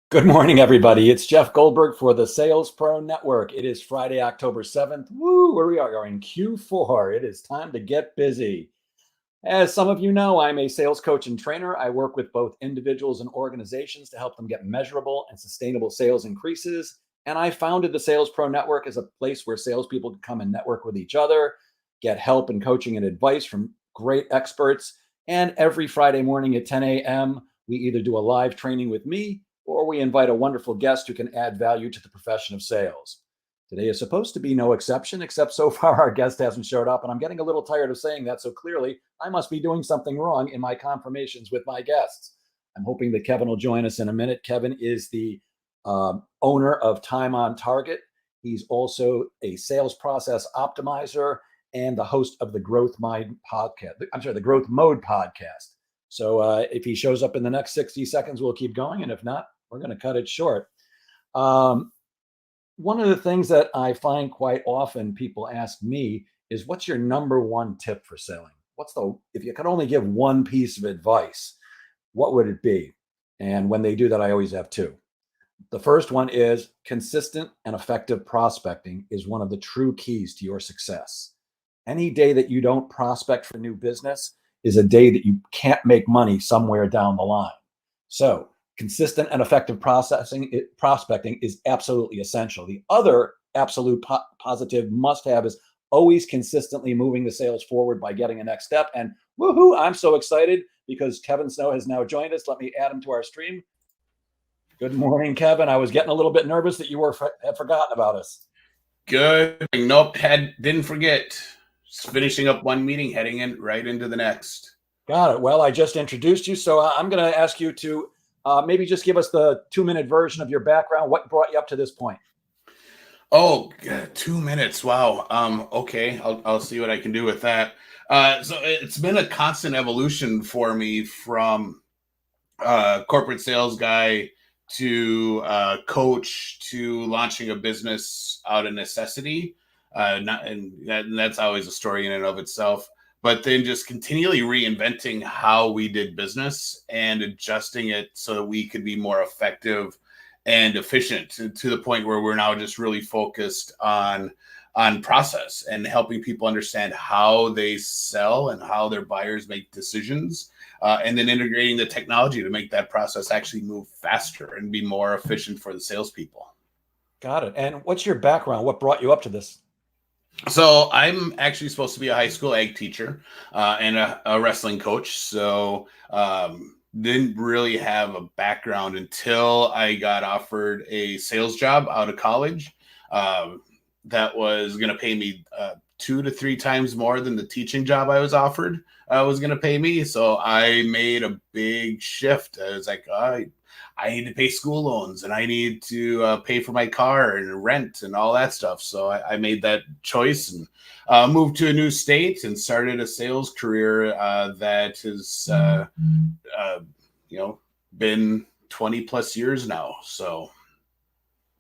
Good morning, everybody. It's Jeff Goldberg for the Sales Pro Network. It is Friday, October 7th. Woo, where we are in Q4. It is time to get busy. As some of you know, I'm a sales coach and trainer. I work with both individuals and organizations to help them get measurable and sustainable sales increases. And I founded the Sales Pro Network as a place where salespeople can come and network with each other, get help and coaching and advice from great experts. And every Friday morning at 10 a.m., we either do a live training with me or we invite a wonderful guest who can add value to the profession of sales. Today is supposed to be no exception, except so far our guest hasn't showed up, and I'm getting a little tired of saying that, so clearly I must be doing something wrong in my confirmations with my guests. I'm hoping that Kevin will join us in a minute. Kevin is the owner of Time on Target. He's also a sales process optimizer and the host of the Growth Mind podcast. I'm sorry, the Growth Mode podcast. So if he shows up in the next 60 seconds, we'll keep going, and if not, we're going to cut it short. One of the things that I find quite often people ask me is, what's your number one tip for selling? If you could only give one piece of advice, what would it be? And when they do that, I always have two. The first one is consistent and effective prospecting is one of the true keys to your success. Any day that you don't prospect for new business is a day that you can't make money somewhere down the line. So consistent and effective prospecting is absolutely essential. The other absolute positive must-have is always consistently moving the sales forward by getting a next step. And woohoo, I'm so excited because Kevin Snow has now joined us. Let me add him to our stream. Good morning, Kevin. I was getting a little bit nervous that you had forgotten about us. Good. Nope, didn't forget. Just finishing up one meeting, heading right into the next. Got it. Well, I just introduced you, so I'm going to ask you to maybe just give us the 2-minute version of your background. What brought you up to this point? Oh, 2 minutes. Wow. Okay. I'll see what I can do with that. So it's been a constant evolution for me from corporate sales guy to coach to launching a business out of necessity. And that's always a story in and of itself. But then just continually reinventing how we did business and adjusting it so that we could be more effective and efficient to the point where we're now just really focused on process and helping people understand how they sell and how their buyers make decisions, and then integrating the technology to make that process actually move faster and be more efficient for the salespeople. Got it. And what's your background? What brought you up to this? So I'm actually supposed to be a high school ag teacher and a wrestling coach. So didn't really have a background until I got offered a sales job out of college that was going to pay me 2 to 3 times more than the teaching job I was offered was going to pay me. So I made a big shift. I was like, I need to pay school loans and I need to pay for my car and rent and all that stuff. So I made that choice and moved to a new state and started a sales career that has, been 20 plus years now. So.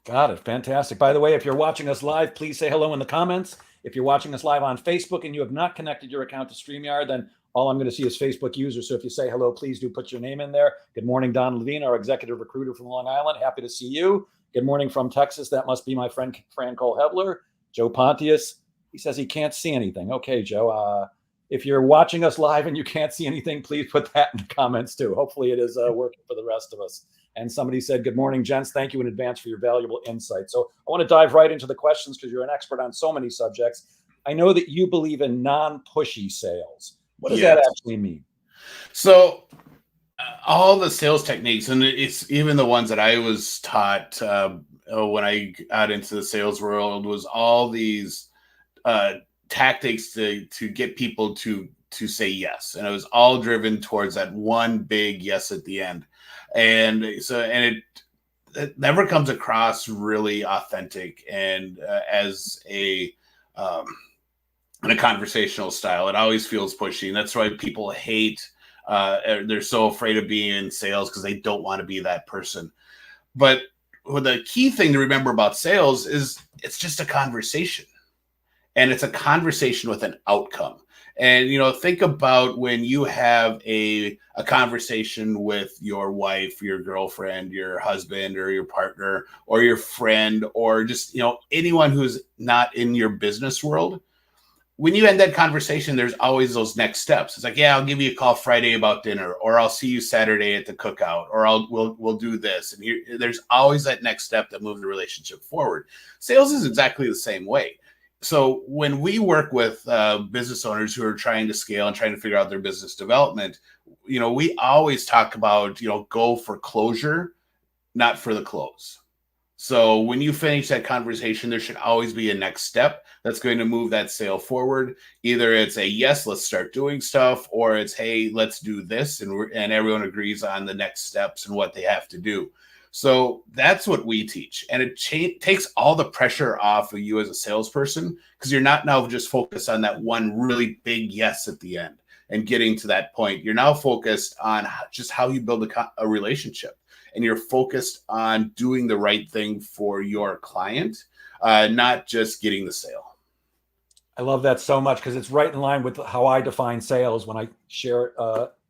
Got it. Fantastic. By the way, if you're watching us live, please say hello in the comments. If you're watching us live on Facebook and you have not connected your account to StreamYard, then all I'm going to see is Facebook users. So if you say hello, please do put your name in there. Good morning, Don Levine, our executive recruiter from Long Island. Happy to see you. Good morning from Texas. That must be my friend, Fran Cole Hebler. Joe Pontius, he says he can't see anything. Okay, Joe. If you're watching us live and you can't see anything, please put that in the comments too. Hopefully it is working for the rest of us. And somebody said, good morning, gents. Thank you in advance for your valuable insight. So I want to dive right into the questions because you're an expert on so many subjects. I know that you believe in non-pushy sales. What does that actually mean? So all the sales techniques, and it's even the ones that I was taught when I got into the sales world, was all these tactics to get people to say yes. And it was all driven towards that one big yes at the end. And it never comes across really authentic and as in a conversational style. It always feels pushy. And that's why people hate, they're so afraid of being in sales because they don't want to be that person. But the key thing to remember about sales is it's just a conversation. And it's a conversation with an outcome. And, think about when you have a conversation with your wife, your girlfriend, your husband, or your partner, or your friend, or just, anyone who's not in your business world. When you end that conversation, there's always those next steps. It's like, yeah, I'll give you a call Friday about dinner, or I'll see you Saturday at the cookout, or we'll do this. And there's always that next step that moves the relationship forward. Sales is exactly the same way. So when we work with business owners who are trying to scale and trying to figure out their business development, we always talk about, go for closure, not for the close. So when you finish that conversation, there should always be a next step that's going to move that sale forward. Either it's a yes, let's start doing stuff, or it's hey, let's do this, and everyone agrees on the next steps and what they have to do. So that's what we teach, and it takes all the pressure off of you as a salesperson, because you're not now just focused on that one really big yes at the end and getting to that point. You're now focused on just how you build a relationship. And you're focused on doing the right thing for your client, not just getting the sale. I love that so much, because it's right in line with how I define sales when I share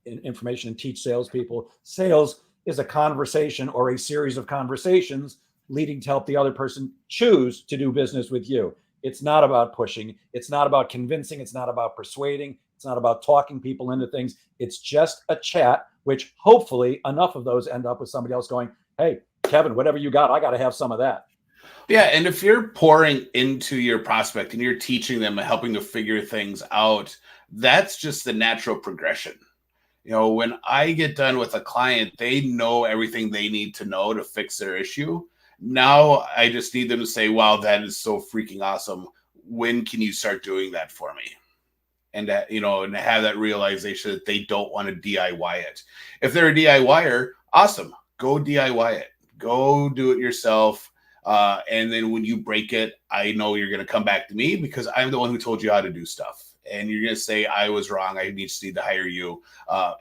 information and teach salespeople. Sales is a conversation or a series of conversations leading to help the other person choose to do business with you. It's not about pushing. It's not about convincing. It's not about persuading. It's not about talking people into things. It's just a chat, which hopefully enough of those end up with somebody else going, hey, Kevin, whatever you got, I got to have some of that. Yeah. And if you're pouring into your prospect and you're teaching them and helping to figure things out, that's just the natural progression. When I get done with a client, they know everything they need to know to fix their issue. Now I just need them to say, wow, that is so freaking awesome. When can you start doing that for me? And that, and have that realization that they don't want to DIY it. If they're a DIYer, awesome. Go DIY it. Go do it yourself. And then when you break it, I know you're going to come back to me, because I'm the one who told you how to do stuff. And you're going to say, I was wrong. I just need to hire you.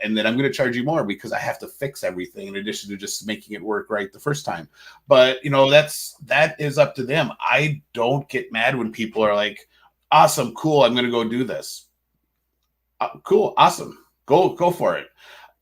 And then I'm going to charge you more because I have to fix everything in addition to just making it work right the first time. But, that is up to them. I don't get mad when people are like, awesome, cool, I'm going to go do this. Cool, awesome, go for it.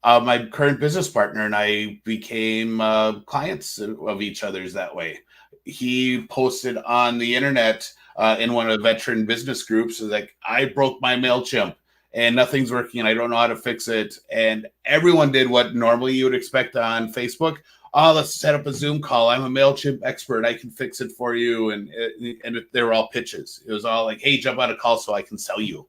My current business partner and I became clients of each other's that way. He posted on the internet in one of the veteran business groups, like, I broke my MailChimp and nothing's working and I don't know how to fix it. And everyone did what normally you would expect on Facebook. Oh, let's set up a Zoom call. I'm a MailChimp expert. I can fix it for you. And they were all pitches. It was all like, hey, jump on a call so I can sell you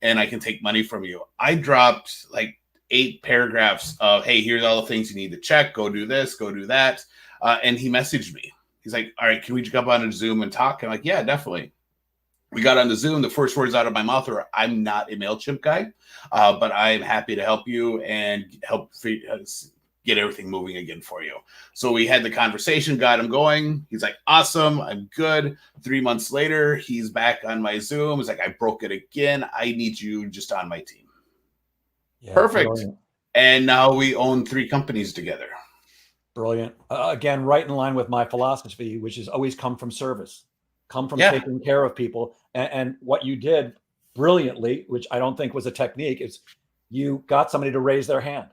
and I can take money from you. I dropped like 8 paragraphs of, hey, here's all the things you need to check. Go do this, go do that. And he messaged me. He's like, all right, can we jump on a Zoom and talk? I'm like, yeah, definitely. We got on the Zoom. The first words out of my mouth were, I'm not a MailChimp guy, but I'm happy to help you and help get everything moving again for you. So we had the conversation, got him going. He's like, awesome, I'm good. 3 months later, he's back on my Zoom. He's like, I broke it again. I need you just on my team. Yeah, perfect. Brilliant. And now we own 3 companies together. Brilliant. Again, right in line with my philosophy, which is always come from service, come from taking care of people. And what you did brilliantly, which I don't think was a technique, is you got somebody to raise their hand.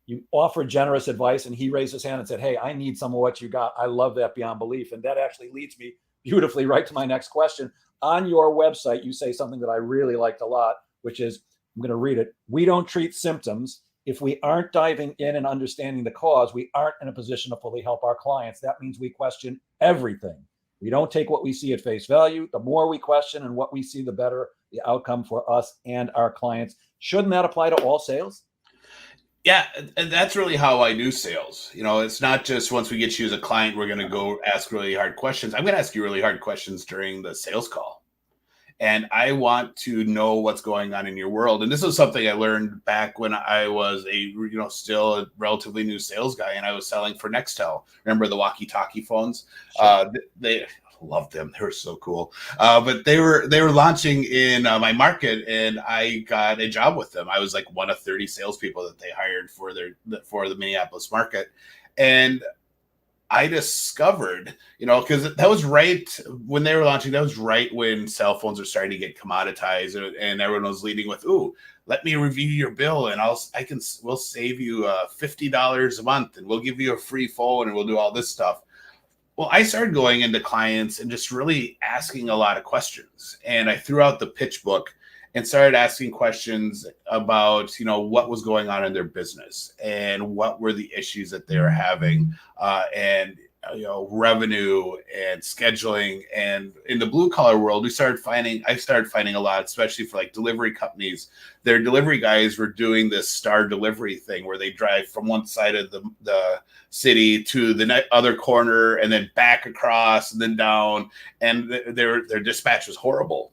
You offered generous advice and he raised his hand and said, hey, I need some of what you got. I love that beyond belief. And that actually leads me beautifully right to my next question. On your website, you say something that I really liked a lot, which is, I'm going to read it. We don't treat symptoms. If we aren't diving in and understanding the cause, we aren't in a position to fully help our clients. That means we question everything. We don't take what we see at face value. The more we question and what we see, the better the outcome for us and our clients. Shouldn't that apply to all sales? Yeah, and that's really how I do sales. It's not just once we get you as a client, we're going to go ask really hard questions. I'm going to ask you really hard questions during the sales call. And I want to know what's going on in your world. And this is something I learned back when I was still a relatively new sales guy and I was selling for Nextel. Remember the walkie-talkie phones? Sure. They loved them. They were so cool. But they were launching in my market and I got a job with them. I was like one of 30 salespeople that they hired for the Minneapolis market. And I discovered, because that was right when they were launching, that was right when cell phones were starting to get commoditized, and everyone was leading with, "Ooh, let me review your bill, and we'll save you $50 a month, and we'll give you a free phone, and we'll do all this stuff." Well, I started going into clients and just really asking a lot of questions. And I threw out the pitch book and started asking questions about, what was going on in their business and what were the issues that they were having, and revenue and scheduling. And in the blue collar world, I started finding a lot, especially for like delivery companies. Their delivery guys were doing this star delivery thing where they drive from one side of the city to the other corner and then back across and then down, and their dispatch was horrible.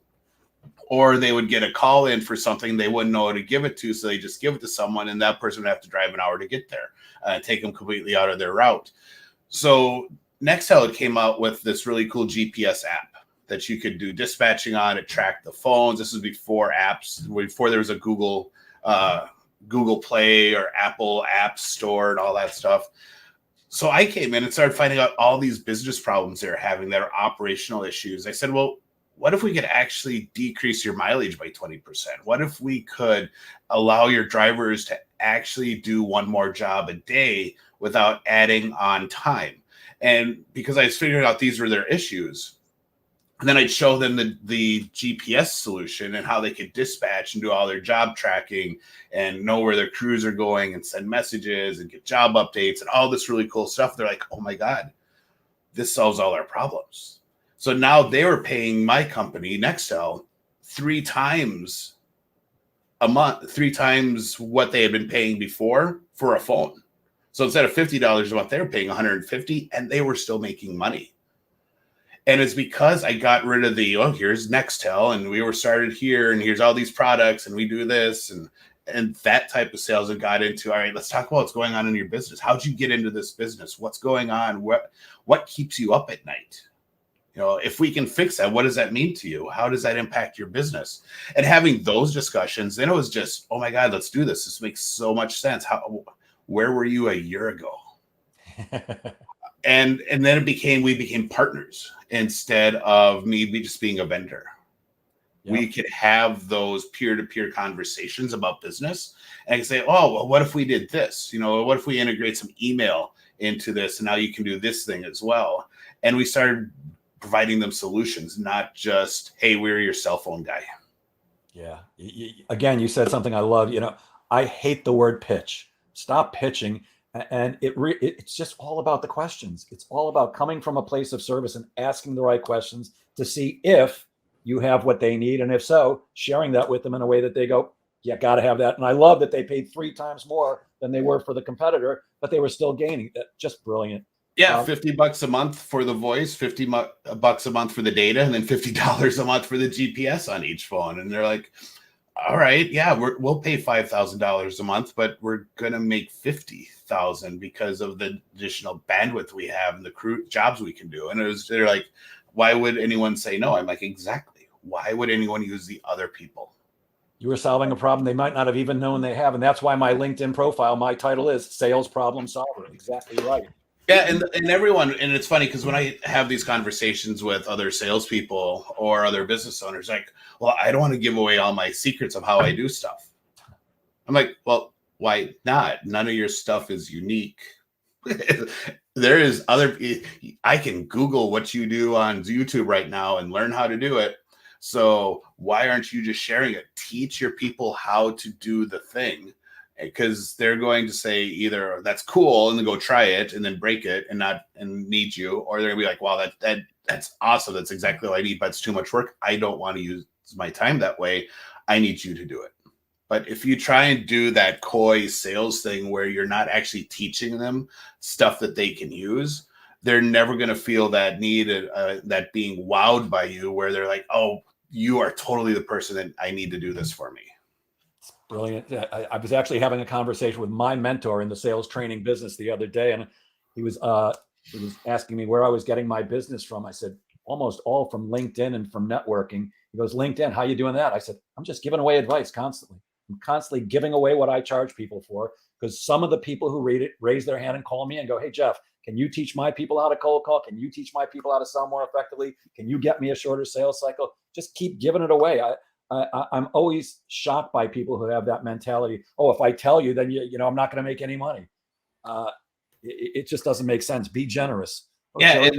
Or they would get a call in for something they wouldn't know how to give it to, so they just give it to someone, and that person would have to drive an hour to get there, take them completely out of their route. So Nextel came out with this really cool GPS app that you could do dispatching on. It tracked the phones. This was before apps, before there was a Google Play or Apple App Store and all that stuff. So I came in and started finding out all these business problems they were having that are operational issues. I said, well, what if we could actually decrease your mileage by 20%? What if we could allow your drivers to actually do one more job a day without adding on time? And because I was figuring out these were their issues, and then I'd show them the GPS solution and how they could dispatch and do all their job tracking and know where their crews are going and send messages and get job updates and all this really cool stuff. They're like, oh my God, this solves all our problems. So now they were paying my company, Nextel, 3 times a month, 3 times what they had been paying before for a phone. So instead of $50 a month, they were paying $150, and they were still making money. And it's because I got rid of here's Nextel, and we were started here, and here's all these products, and we do this, and that type of sales, and got into, all right, let's talk about what's going on in your business. How'd you get into this business? What's going on? What keeps you up at night? If we can fix that, what does that mean to you? How does that impact your business? And having those discussions, then it was just, oh my God, let's do this. This makes so much sense. Where were you a year ago? And then we became partners instead of me just being a vendor. Yep. We could have those peer-to-peer conversations about business and say, oh, well, what if we did this? What if we integrate some email into this, and now you can do this thing as well? And we started providing them solutions, not just, hey, we're your cell phone guy. Yeah. Again, you said something I love. I hate the word pitch. Stop pitching. And it's just all about the questions. It's all about coming from a place of service and asking the right questions to see if you have what they need. And if so, sharing that with them in a way that they go, yeah, got to have that. And I love that they paid 3 times more than they were for the competitor, but they were still gaining. That just brilliant. Yeah, $50 a month for the voice, $50 a month for the data, and then $50 a month for the GPS on each phone. And they're like, all right, yeah, we'll pay $5,000 a month, but we're gonna make $50,000 because of the additional bandwidth we have and the crew jobs we can do. And they're like, why would anyone say no? I'm like, exactly. Why would anyone use the other people? You were solving a problem they might not have even known they have, and that's why my LinkedIn profile, my title is Sales Problem Solver. Exactly right. Yeah, and everyone, and it's funny because when I have these conversations with other salespeople or other business owners, like, well, I don't want to give away all my secrets of how I do stuff. I'm like, well, why not? None of your stuff is unique. There is I can Google what you do on YouTube right now and learn how to do it. So why aren't you just sharing it? Teach your people how to do the thing. Because they're going to say either that's cool and then go try it and then break it and need you, or they're gonna be like, wow, that's awesome. That's exactly what I need, but it's too much work. I don't want to use my time that way. I need you to do it. But if you try and do that coy sales thing where you're not actually teaching them stuff that they can use, they're never going to feel that need, that being wowed by you, where they're like, oh, you are totally the person that I need to do this for me. Brilliant. I was actually having a conversation with my mentor in the sales training business the other day, and he was asking me where I was getting my business from. I said, almost all from LinkedIn and from networking. He goes, LinkedIn, how you doing that? I said, I'm just giving away advice constantly. I'm constantly giving away what I charge people for, because some of the people who read it raise their hand and call me and go, hey, Jeff, can you teach my people how to cold call? Can you teach my people how to sell more effectively? Can you get me a shorter sales cycle? Just keep giving it away. I'm always shocked by people who have that mentality. Oh, if I tell you, then I'm not going to make any money. It just doesn't make sense. Be generous. Oh, Yeah,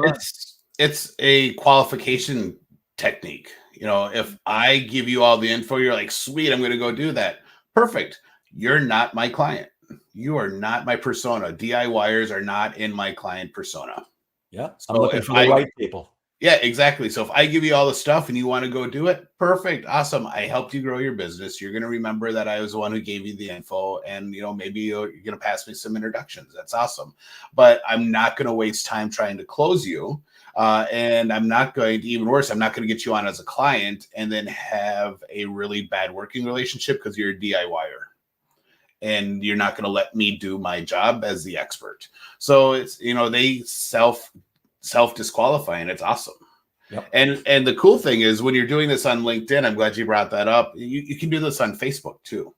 it's a qualification technique. If I give you all the info, you're like, sweet, I'm going to go do that. Perfect. You're not my client. You are not my persona. DIYers are not in my client persona. Yeah, I'm looking for the right people. Yeah, exactly. So if I give you all the stuff and you want to go do it, perfect. Awesome. I helped you grow your business. You're going to remember that I was the one who gave you the info, and, maybe you're going to pass me some introductions. That's awesome. But I'm not going to waste time trying to close you. And I'm not going to, even worse, I'm not going to get you on as a client and then have a really bad working relationship because you're a DIYer. And you're not going to let me do my job as the expert. So it's, they self-disqualify, and it's awesome. Yep. And the cool thing is, when you're doing this on LinkedIn, I'm glad you brought that up. You can do this on Facebook too.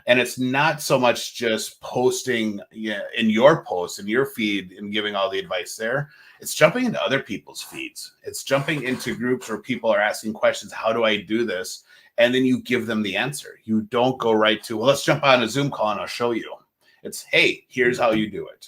And it's not so much just posting in your post, in your feed, and giving all the advice there. It's jumping into other people's feeds. It's jumping into groups where people are asking questions. How do I do this? And then you give them the answer. You don't go right to, well, let's jump on a Zoom call and I'll show you. It's, hey, here's how you do it.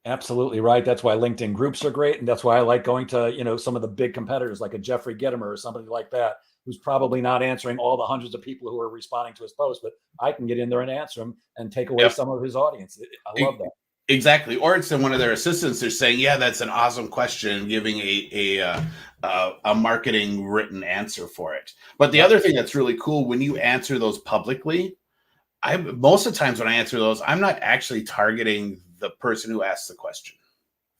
Absolutely right. That's why LinkedIn groups are great. And that's why I like going to, some of the big competitors like a Jeffrey Gitomer or somebody like that, who's probably not answering all the hundreds of people who are responding to his posts, but I can get in there and answer them and take away some of his audience. I love that. Exactly. Or it's in one of their assistants. They're saying, yeah, that's an awesome question, giving a marketing written answer for it. But the other thing that's really cool, when you answer those publicly, most of the times when I answer those, I'm not actually targeting the person who asked the question.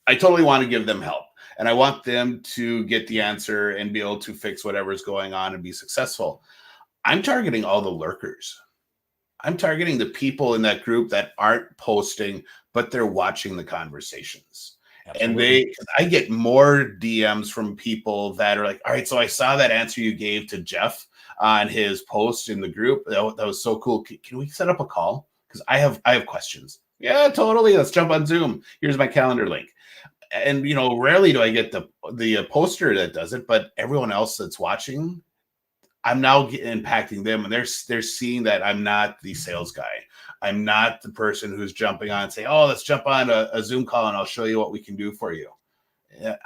I totally want to give them help, and I want them to get the answer and be able to fix whatever's going on and be successful. I'm targeting all the lurkers. I'm targeting the people in that group that aren't posting, but they're watching the conversations. Absolutely. And I get more DMs from people that are like, all right, so I saw that answer you gave to Jeff on his post in the group. That was so cool. Can we set up a call? Because I have questions. Yeah, totally. Let's jump on Zoom. Here's my calendar link. And, rarely do I get the poster that does it, but everyone else that's watching, I'm now impacting them, and they're seeing that I'm not the sales guy. I'm not the person who's jumping on and saying, oh, let's jump on a Zoom call and I'll show you what we can do for you.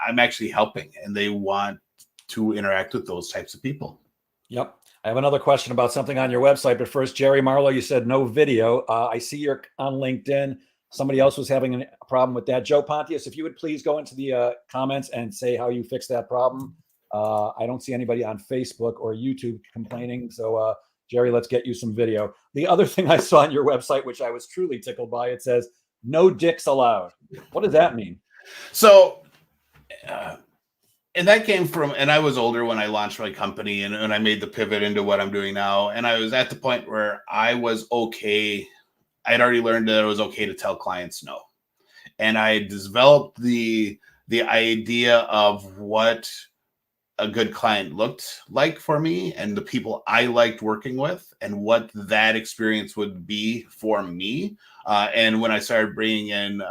I'm actually helping, and they want to interact with those types of people. Yep. I have another question about something on your website, but first, Jerry Marlowe, you said no video. I see you're on LinkedIn. Somebody else was having a problem with that. Joe Pontius, if you would please go into the comments and say how you fixed that problem. I don't see anybody on Facebook or YouTube complaining. So, Jerry, let's get you some video. The other thing I saw on your website, which I was truly tickled by, it says, no dicks allowed. What does that mean? So, and that came from, and I was older when I launched my company and I made the pivot into what I'm doing now. And I was at the point where I was okay. I'd already learned that it was okay to tell clients no. And I developed the idea of what a good client looked like for me and the people I liked working with and what that experience would be for me. And when I started bringing in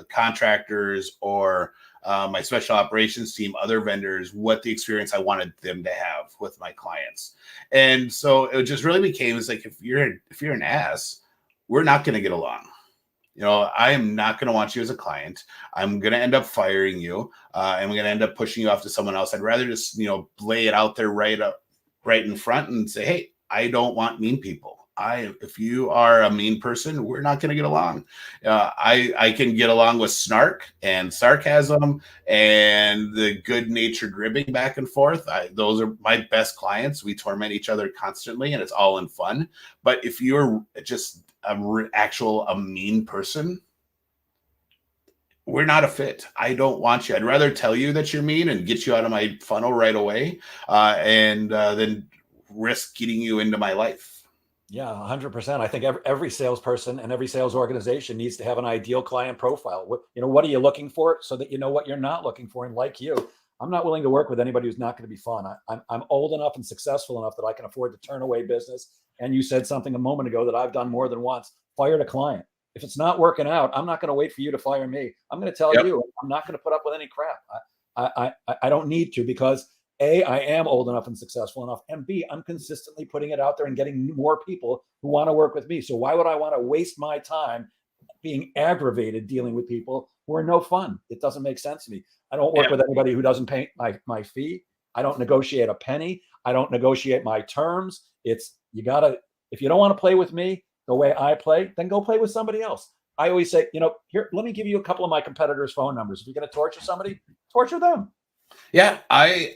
contractors or my special operations team, other vendors, what the experience I wanted them to have with my clients. And so it just really became, it's like, if you're an ass, we're not going to get along. I am not going to want you as a client. I'm going to end up firing you. And we're going to end up pushing you off to someone else. I'd rather just, lay it out there right in front and say, hey, I don't want mean people. If you are a mean person, we're not going to get along. I can get along with snark and sarcasm and the good-natured ribbing back and forth. Those are my best clients. We torment each other constantly, and it's all in fun. But if you're just a mean person, we're not a fit. I don't want you. I'd rather tell you that you're mean and get you out of my funnel right away, and then risk getting you into my life. Yeah, 100%. I think every salesperson and every sales organization needs to have an ideal client profile. What are you looking for, so that you know what you're not looking for? And like you, I'm not willing to work with anybody who's not going to be fun. I'm old enough and successful enough that I can afford to turn away business. And you said something a moment ago that I've done more than once: fired a client. If it's not working out, I'm not going to wait for you to fire me. I'm going to tell Yep. you I'm not going to put up with any crap. I don't need to, because A, I am old enough and successful enough, and B, I'm consistently putting it out there and getting more people who want to work with me. So why would I want to waste my time being aggravated dealing with people who are no fun? It doesn't make sense to me. I don't work Yeah. with anybody who doesn't pay my fee. I don't negotiate a penny. I don't negotiate my terms. It's, you gotta, if you don't want to play with me the way I play, then go play with somebody else. I always say, here, let me give you a couple of my competitors' phone numbers. If you're going to torture somebody, torture them. Yeah, I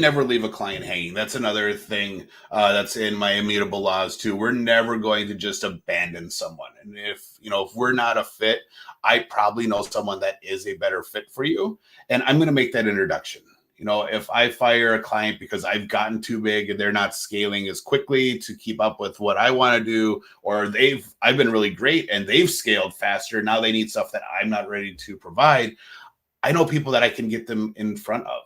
never leave a client hanging. That's another thing that's in my immutable laws too. We're never going to just abandon someone. And if we're not a fit, I probably know someone that is a better fit for you. And I'm going to make that introduction. If I fire a client because I've gotten too big and they're not scaling as quickly to keep up with what I want to do, or I've been really great and they've scaled faster. Now they need stuff that I'm not ready to provide. I know people that I can get them in front of.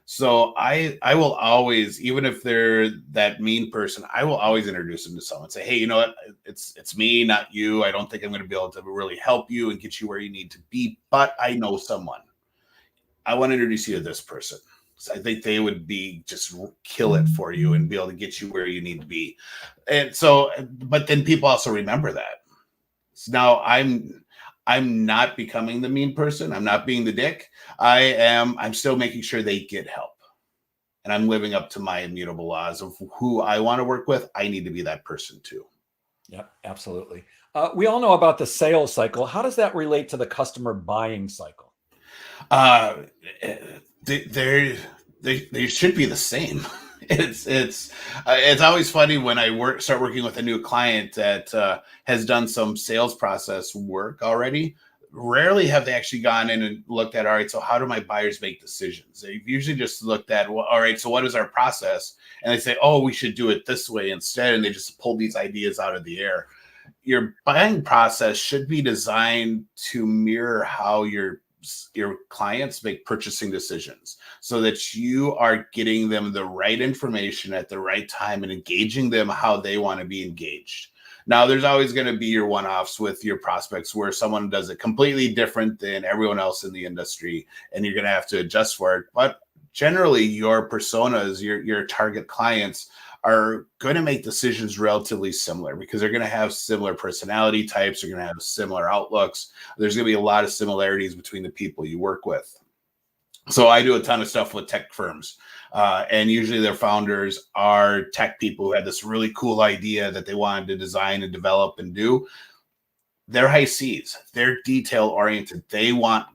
So I will always, even if they're that mean person, I will always introduce them to someone. Say, hey, you know what? It's me, not you. I don't think I'm going to be able to really help you and get you where you need to be, but I know someone. I want to introduce you to this person. So I think they would be just kill it for you and be able to get you where you need to be. And so, but then people also remember that. So now I'm not becoming the mean person. I'm not being the dick. I'm still making sure they get help. And I'm living up to my immutable laws of who I want to work with. I need to be that person too. Yeah, absolutely. We all know about the sales cycle. How does that relate to the customer buying cycle? Uh, they should be the same. It's always funny when I start working with a new client that has done some sales process work already. Rarely have they actually gone in and looked at, all right, so how do my buyers make decisions? They've usually just looked at, well, all right, so what is our process? And they say, oh, we should do it this way instead. And they just pull these ideas out of the air. Your buying process should be designed to mirror how your clients make purchasing decisions, so that you are getting them the right information at the right time and engaging them how they want to be engaged. Now, there's always going to be your one-offs with your prospects where someone does it completely different than everyone else in the industry, and you're going to have to adjust for it. But generally, your personas, your target clients, are going to make decisions relatively similar because they're going to have similar personality types. They're going to have similar outlooks. There's going to be a lot of similarities between the people you work with. So I do a ton of stuff with tech firms, and usually their founders are tech people who had this really cool idea that they wanted to design and develop and do. They're high C's. They're detail oriented. They want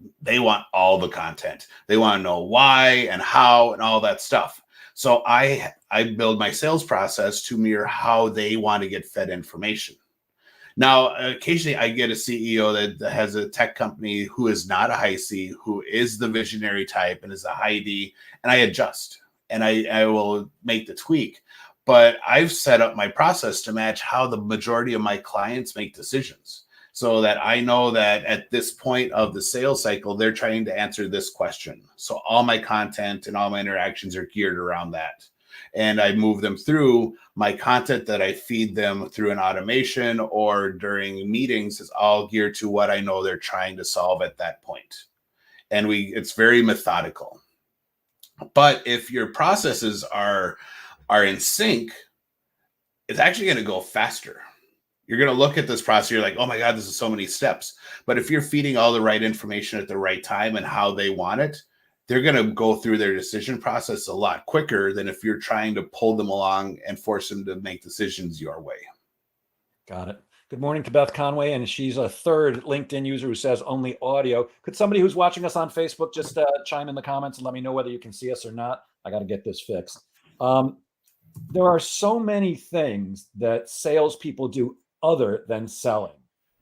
all the content. They want to know why and how and all that stuff. So I build my sales process to mirror how they want to get fed information. Now, occasionally I get a CEO that has a tech company who is not a high C, who is the visionary type and is a high D, and I adjust and I will make the tweak. But I've set up my process to match how the majority of my clients make decisions, so that I know that at this point of the sales cycle, they're trying to answer this question. So all my content and all my interactions are geared around that. And I move them through my content that I feed them through an automation or during meetings is all geared to what I know they're trying to solve at that point. And it's very methodical. But if your processes are in sync, it's actually going to go faster. You're going to look at this process. You're like, oh my God, this is so many steps. But if you're feeding all the right information at the right time and how they want it, they're going to go through their decision process a lot quicker than if you're trying to pull them along and force them to make decisions your way. Got it. Good morning to Beth Conway, and she's a third LinkedIn user who says only audio. Could somebody who's watching us on Facebook just chime in the comments and let me know whether you can see us or not? I got to get this fixed. There are so many things that salespeople do other than selling.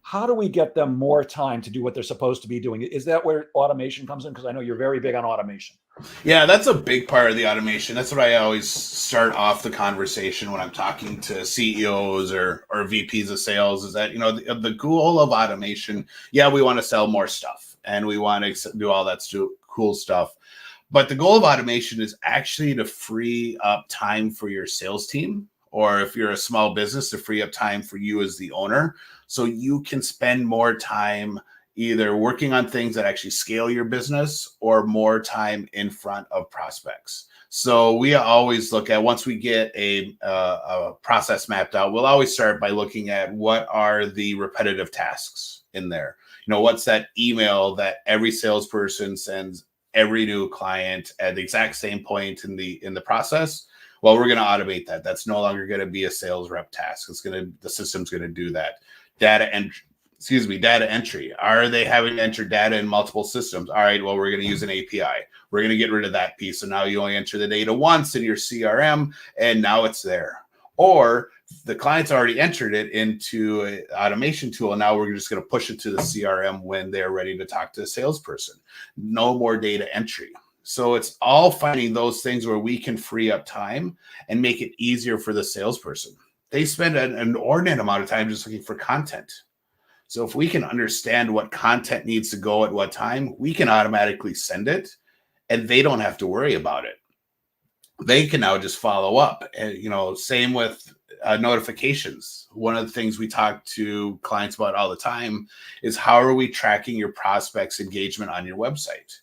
How do we get them more time to do what they're supposed to be doing? Is that where automation comes in? Because I know you're very big on automation. Yeah, that's a big part of the automation. That's what I always start off the conversation when I'm talking to CEOs or VPs of sales, is that, the goal of automation, yeah, we want to sell more stuff and we want to do all that cool stuff. But the goal of automation is actually to free up time for your sales team, or if you're a small business, to free up time for you as the owner, so you can spend more time either working on things that actually scale your business or more time in front of prospects. So we always look at, once we get a process mapped out, we'll always start by looking at what are the repetitive tasks in there. What's that email that every salesperson sends every new client at the exact same point in the process? Well, we're going to automate that. That's no longer going to be a sales rep task. The system's going to do that. Data entry. Are they having to enter data in multiple systems? All right, well, we're going to use an API. We're going to get rid of that piece. So now you only enter the data once in your CRM, and now it's there. Or the client's already entered it into an automation tool, and now we're just going to push it to the CRM when they're ready to talk to a salesperson. No more data entry. So it's all finding those things where we can free up time and make it easier for the salesperson. They spend an inordinate amount of time just looking for content. So if we can understand what content needs to go at what time, we can automatically send it, and they don't have to worry about it. They can now just follow up. And, same with notifications. One of the things we talk to clients about all the time is, how are we tracking your prospects' engagement on your website?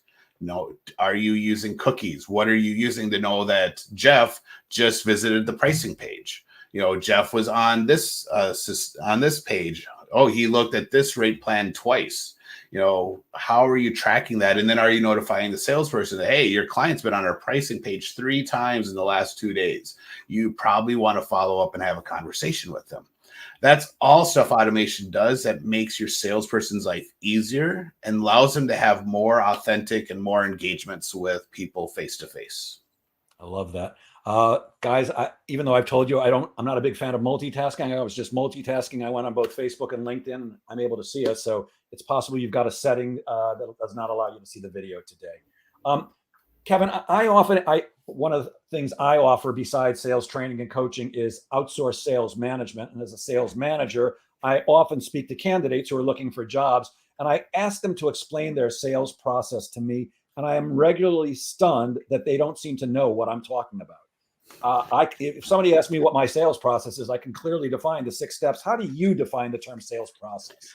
Are you using cookies? What are you using to know that Jeff just visited the pricing page? Jeff was on this page. Oh, he looked at this rate plan twice. How are you tracking that? And then are you notifying the salesperson that, hey, your client's been on our pricing page 3 times in the last 2 days? You probably want to follow up and have a conversation with them. That's all stuff automation does that makes your salesperson's life easier and allows them to have more authentic and more engagements with people face to face. I love that. Guys, even though I've told you I'm not a big fan of multitasking. I was just multitasking. I went on both Facebook and LinkedIn. I'm able to see us. So it's possible you've got a setting that does not allow you to see the video today. Kevin, one of the things I offer besides sales training and coaching is outsourced sales management. And as a sales manager, I often speak to candidates who are looking for jobs, and I ask them to explain their sales process to me. And I am regularly stunned that they don't seem to know what I'm talking about. If somebody asks me what my sales process is, I can clearly define the 6 steps. How do you define the term sales process?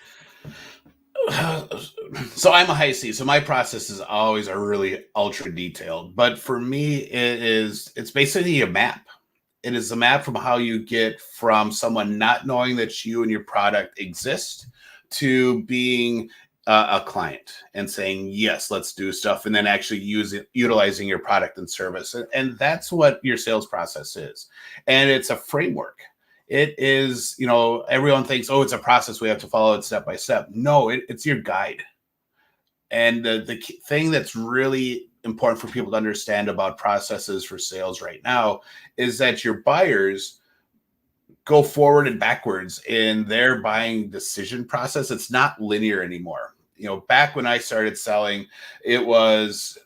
So I'm a high C, so my processes always are really ultra detailed. But for me, it's basically a map. It is a map from how you get from someone not knowing that you and your product exist to being a client and saying, yes, let's do stuff, and then actually utilizing your product and service. And that's what your sales process is. And it's a framework. It is, everyone thinks, oh, it's a process, we have to follow it step by step. No, it's your guide. And the thing that's really important for people to understand about processes for sales right now is that your buyers go forward and backwards in their buying decision process. It's not linear anymore. Back when I started selling, it was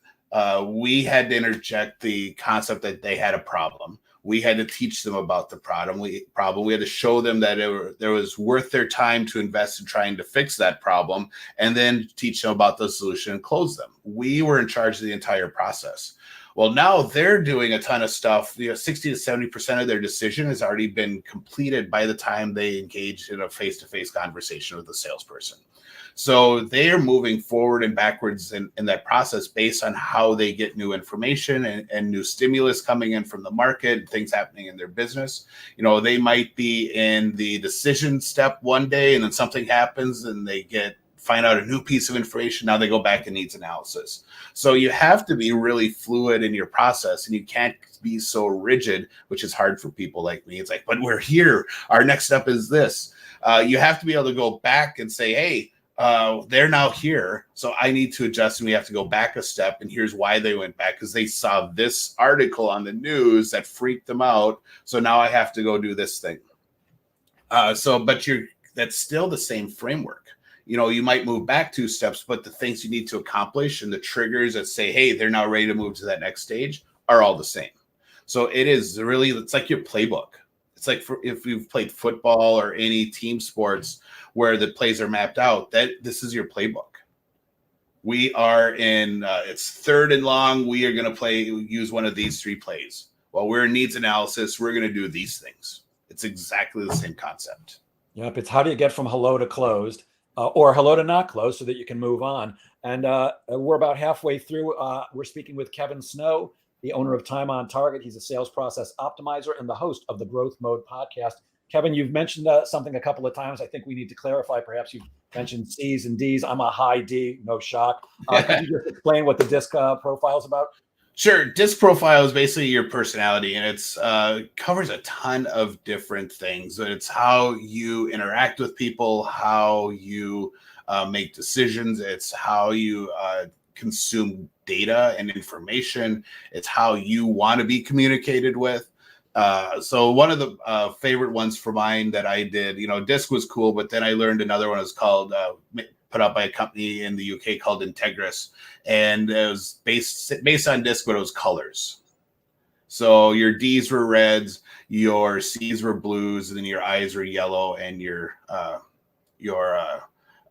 we had to interject the concept that they had a problem. We had to teach them about the problem. We had to show them that it was worth their time to invest in trying to fix that problem, and then teach them about the solution and close them. We were in charge of the entire process. Well, now they're doing a ton of stuff. 60 to 70% of their decision has already been completed by the time they engage in a face-to-face conversation with a salesperson. So they are moving forward and backwards in that process based on how they get new information and new stimulus coming in from the market, things happening in their business. They might be in the decision step one day, and then something happens and they find out a new piece of information. Now they go back and needs analysis. So you have to be really fluid in your process, and you can't be so rigid, which is hard for people like me. It's like, but we're here. Our next step is this. You have to be able to go back and say, hey, they're now here, so I need to adjust, and we have to go back a step, and here's why they went back, because they saw this article on the news that freaked them out, so now I have to go do this thing. But that's still the same framework. You might move back 2 steps, but the things you need to accomplish and the triggers that say, hey, they're now ready to move to that next stage are all the same. So it's like your playbook. It's like if you've played football or any team sports where the plays are mapped out, that this is your playbook. We are in, it's third and long. We are going to use one of these 3 plays. While we're in needs analysis, we're going to do these things. It's exactly the same concept. Yep. It's how do you get from hello to closed or hello to not closed so that you can move on. And we're about halfway through. We're speaking with Kevin Snow, the owner of Time on Target. He's a sales process optimizer and the host of the Growth Mode podcast. Kevin, you've mentioned something a couple of times. I think we need to clarify. Perhaps you've mentioned C's and D's. I'm a high D, no shock. Could you just explain what the DISC profile is about? Sure. DISC profile is basically your personality, and it's covers a ton of different things. It's how you interact with people, how you make decisions. It's how you consume data and information. It's how you want to be communicated with. So one of the favorite ones for mine that I did, DISC was cool, but then I learned another one is called put out by a company in the UK called Integris, and it was based on DISC, but it was colors. So your D's were reds, your C's were blues, and then your I's were yellow, and your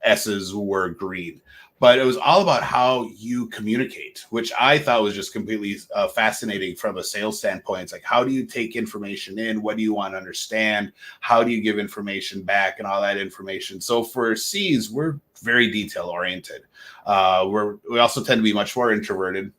S's were green. But it was all about how you communicate, which I thought was just completely fascinating from a sales standpoint. It's like, how do you take information in? What do you want to understand? How do you give information back and all that information? So for C's, we're very detail oriented. We also tend to be much more introverted.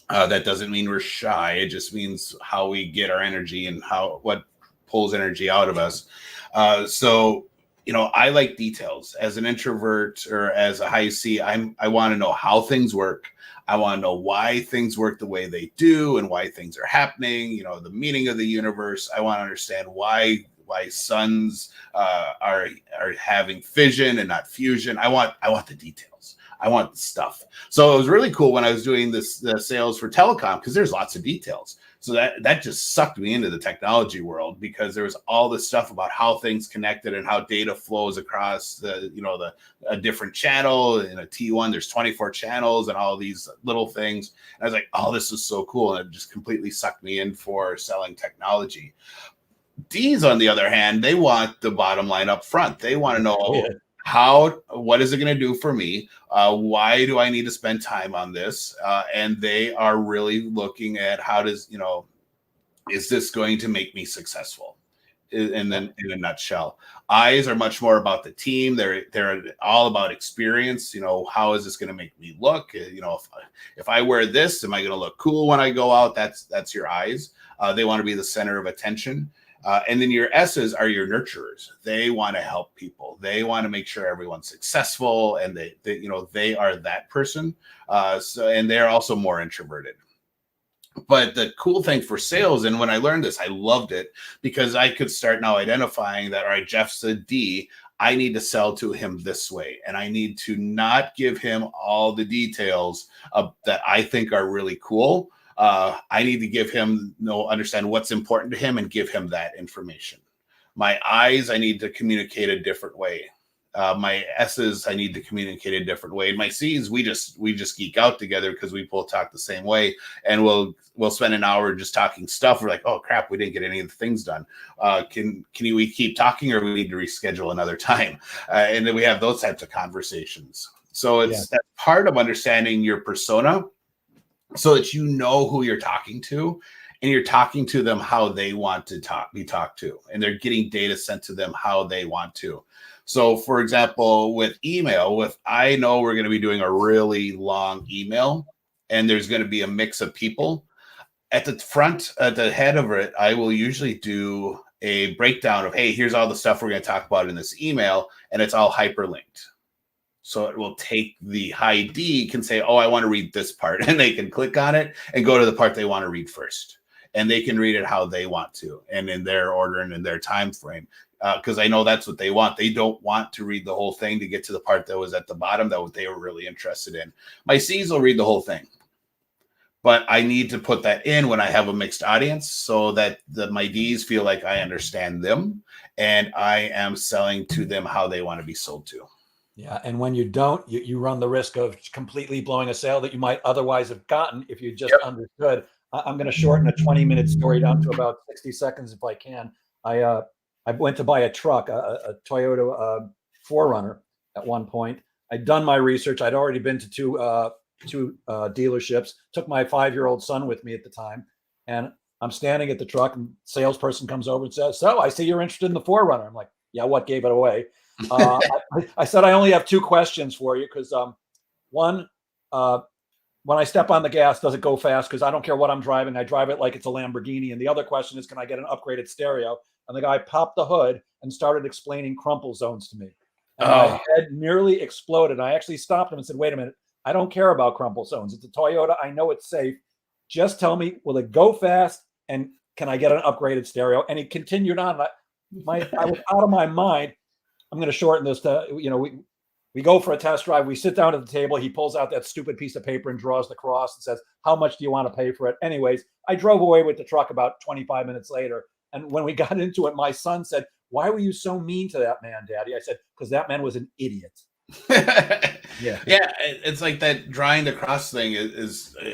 That doesn't mean we're shy. It just means how we get our energy and what pulls energy out of us. I like details. As an introvert or as a high C, I want to know how things work. I want to know why things work the way they do and why things are happening, the meaning of the universe. I want to understand why suns are having fission and not fusion. I want the details. I want the stuff. So it was really cool when I was doing the sales for telecom, because there's lots of details. So that just sucked me into the technology world, because there was all this stuff about how things connected and how data flows across a different channel. In a T1, there's 24 channels and all these little things. And I was like, oh, this is so cool. And it just completely sucked me in for selling technology. D's, on the other hand, they want the bottom line up front. They want to know what is it going to do for me? Why do I need to spend time on this? And they are really looking at is this going to make me successful? And then in a nutshell, I's are much more about the team. They're all about experience. How is this going to make me look? If I wear this, am I going to look cool when I go out? That's your I's. They want to be the center of attention. And then your S's are your nurturers. They want to help people. They want to make sure everyone's successful, and they are that person. And they're also more introverted. But the cool thing for sales, and when I learned this, I loved it, because I could start now identifying that, all right, Jeff's a D. I need to sell to him this way, and I need to not give him all the details that I think are really cool. I need to give him understand what's important to him and give him that information. My I's, I need to communicate a different way. My S's, I need to communicate a different way. And my C's, we just geek out together because we both talk the same way, and we'll spend an hour just talking stuff. We're like, oh crap, we didn't get any of the things done. Can we keep talking, or we need to reschedule another time? And then we have those types of conversations. So it's that part of understanding your persona, so that you know who you're talking to, and you're talking to them how they want to be talked to, and they're getting data sent to them how they want to. So, for example, with email, I know we're going to be doing a really long email, and there's going to be a mix of people. At the front, at the head of it, I will usually do a breakdown of, hey, here's all the stuff we're going to talk about in this email, and it's all hyperlinked. So it will take the high D can say, oh, I want to read this part, and they can click on it and go to the part they want to read first. And they can read it how they want to, and in their order and in their time frame. Because I know that's what they want. They don't want to read the whole thing to get to the part that was at the bottom that they were really interested in. My C's will read the whole thing. But I need to put that in when I have a mixed audience, so that my D's feel like I understand them and I am selling to them how they want to be sold to. Yeah, and when you don't, you run the risk of completely blowing a sale that you might otherwise have gotten if you just understood. I'm going to shorten a 20-minute story down to about 60 seconds if I can. I went to buy a truck, a Toyota 4Runner at one point. I'd done my research. I'd already been to two dealerships. Took my 5-year-old son with me at the time, and I'm standing at the truck, and salesperson comes over and says, "So I see you're interested in the 4Runner." I'm like, "Yeah, what gave it away?" I said, "I only have 2 questions for you because one, when I step on the gas, does it go fast? Because I don't care what I'm driving. I drive it like it's a Lamborghini. And the other question is, can I get an upgraded stereo?" And the guy popped the hood and started explaining crumple zones to me. And my head nearly exploded. I actually stopped him and said, "Wait a minute. I don't care about crumple zones. It's a Toyota. I know it's safe. Just tell me, will it go fast? And can I get an upgraded stereo?" And he continued on. I was out of my mind. I'm going to shorten this to, we go for a test drive. We sit down at the table. He pulls out that stupid piece of paper and draws the cross and says, "How much do you want to pay for it?" Anyways, I drove away with the truck about 25 minutes later. And when we got into it, my son said, "Why were you so mean to that man, Daddy?" I said, "Because that man was an idiot." Yeah, it's like that drawing the cross thing it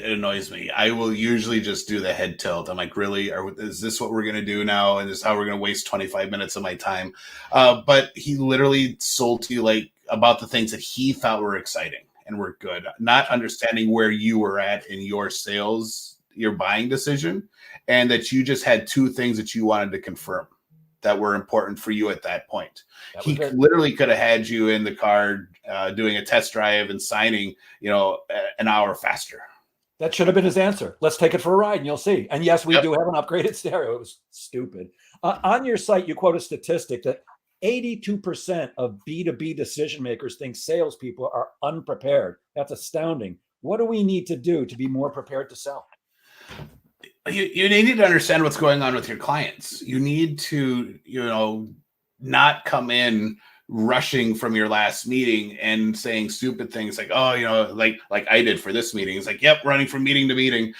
annoys me. I will usually just do the head tilt. I'm like, really? Is this what we're gonna do now? And this is how we're gonna waste 25 minutes of my time? But he literally sold to you like about the things that he thought were exciting and were good, not understanding where you were at in your sales, your buying decision, and that you just had 2 things that you wanted to confirm that were important for you at that point. He literally could have had you in the car doing a test drive and signing, an hour faster. That should have been his answer. "Let's take it for a ride and you'll see." And yes, we do have an upgraded stereo. It was stupid. On your site, you quote a statistic that 82% of B2B decision makers think salespeople are unprepared. That's astounding. What do we need to do to be more prepared to sell? You need to understand what's going on with your clients. You need to, not come in rushing from your last meeting and saying stupid things like, "Oh, like I did for this meeting." It's like, "Yep, running from meeting to meeting.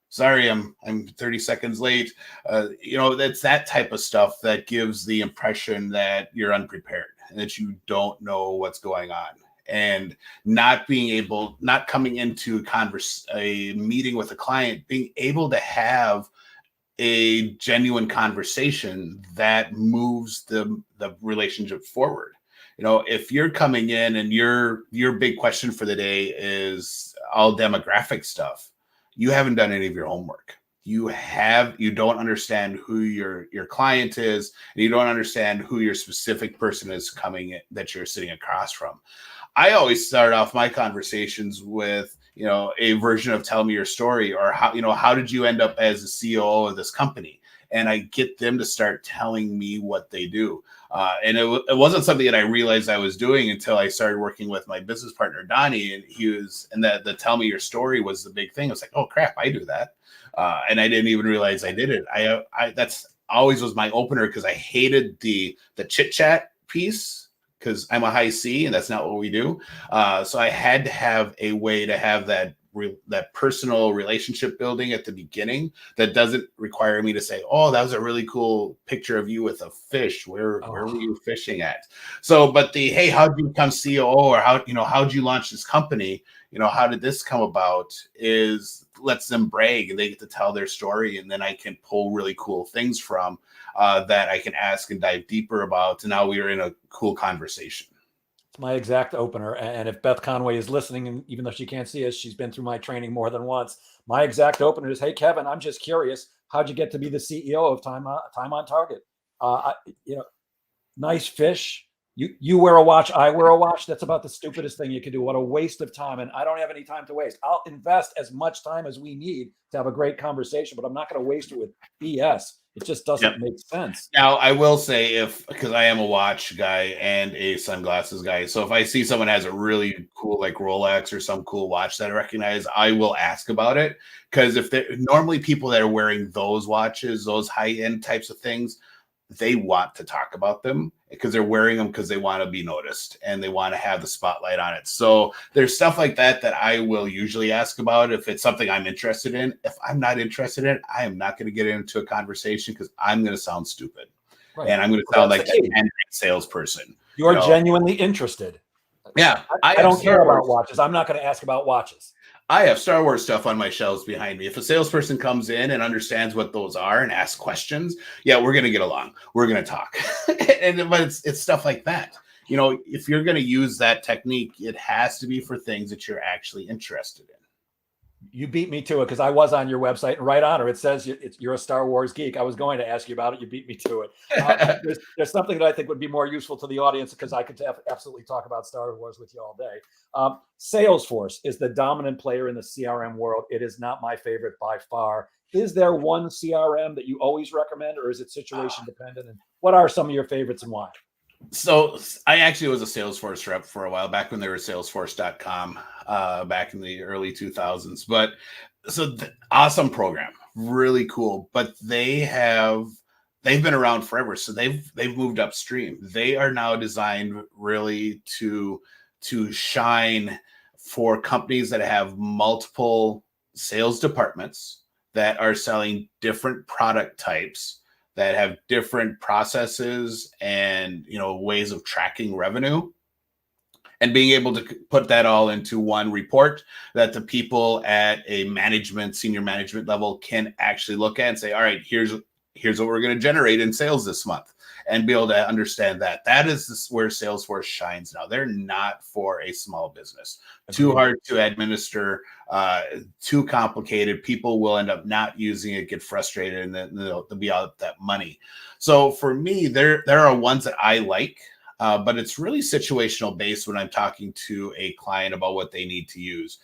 Sorry, I'm 30 seconds late." That's that type of stuff that gives the impression that you're unprepared and that you don't know what's going on. And not coming into a meeting with a client, being able to have a genuine conversation that moves the relationship forward. If you're coming in and your big question for the day is all demographic stuff, you haven't done any of your homework. You don't understand who your client is, and you don't understand who your specific person is coming in that you're sitting across from. I always start off my conversations with, a version of "Tell me your story," or how did you end up as the CEO of this company? And I get them to start telling me what they do. And it wasn't something that I realized I was doing until I started working with my business partner, Donnie, and the "Tell me your story" was the big thing. I was like, "Oh crap, I do that." And I didn't even realize I did it. That's always was my opener, because I hated the chit chat piece, because I'm a high C and that's not what we do. So I had to have a way to have that personal relationship building at the beginning that doesn't require me to say, "Oh, that was a really cool picture of you with a fish. Where were you fishing at?" So, but hey, how did you become CEO, or how did you launch this company? How did this come about? Lets them brag and they get to tell their story, and then I can pull really cool things from that I can ask and dive deeper about. And now we are in a cool conversation. It's my exact opener. And if Beth Conway is listening, and even though she can't see us, she's been through my training more than once. My exact opener is, "Hey, Kevin, I'm just curious. How'd you get to be the CEO of Time on Target? Nice fish. You wear a watch. I wear a watch. That's about the stupidest thing you could do. What a waste of time. And I don't have any time to waste. I'll invest as much time as we need to have a great conversation, but I'm not going to waste it with BS. It just doesn't make sense." Now, I will say, because I am a watch guy and a sunglasses guy, so if I see someone has a really cool like Rolex or some cool watch that I recognize, I will ask about it. Because if they're normally people that are wearing those watches, those high end types of things, they want to talk about them because they're wearing them because they want to be noticed and they want to have the spotlight on it. So there's stuff like that I will usually ask about if it's something I'm interested in. If I'm not interested in it, I am not going to get into a conversation because I'm going to sound stupid. Right. And I'm going to sound like a salesperson. You're genuinely interested. Yeah. I don't care about watches. I'm not going to ask about watches. I have Star Wars stuff on my shelves behind me. If a salesperson comes in and understands what those are and asks questions, yeah, we're going to get along. We're going to talk. But it's stuff like that. if you're going to use that technique, it has to be for things that you're actually interested in. You beat me to it because I was on your website and right on it says you're a Star Wars geek. I was going to ask you about it. You beat me to it. There's something that I think would be more useful to the audience because I could absolutely talk about Star Wars with you all day. Salesforce is the dominant player in the CRM world. It is not my favorite by far. Is there one CRM that you always recommend, or is it situation dependent? And what are some of your favorites and why? So I actually was a Salesforce rep for a while back when they were Salesforce.com back in the early 2000s. But awesome program, really cool. But they've been around forever, so they've moved upstream. They are now designed really to shine for companies that have multiple sales departments that are selling different product types, that have different processes and ways of tracking revenue, and being able to put that all into one report that the people at a senior management level can actually look at and say, all right, here's what we're going to generate in sales this month, and be able to understand that. That is where Salesforce shines now. They're not for a small business. Too hard to administer, too complicated. People will end up not using it, get frustrated, and then they'll be out that money. So for me, there are ones that I like, but it's really situational based when I'm talking to a client about what they need to use.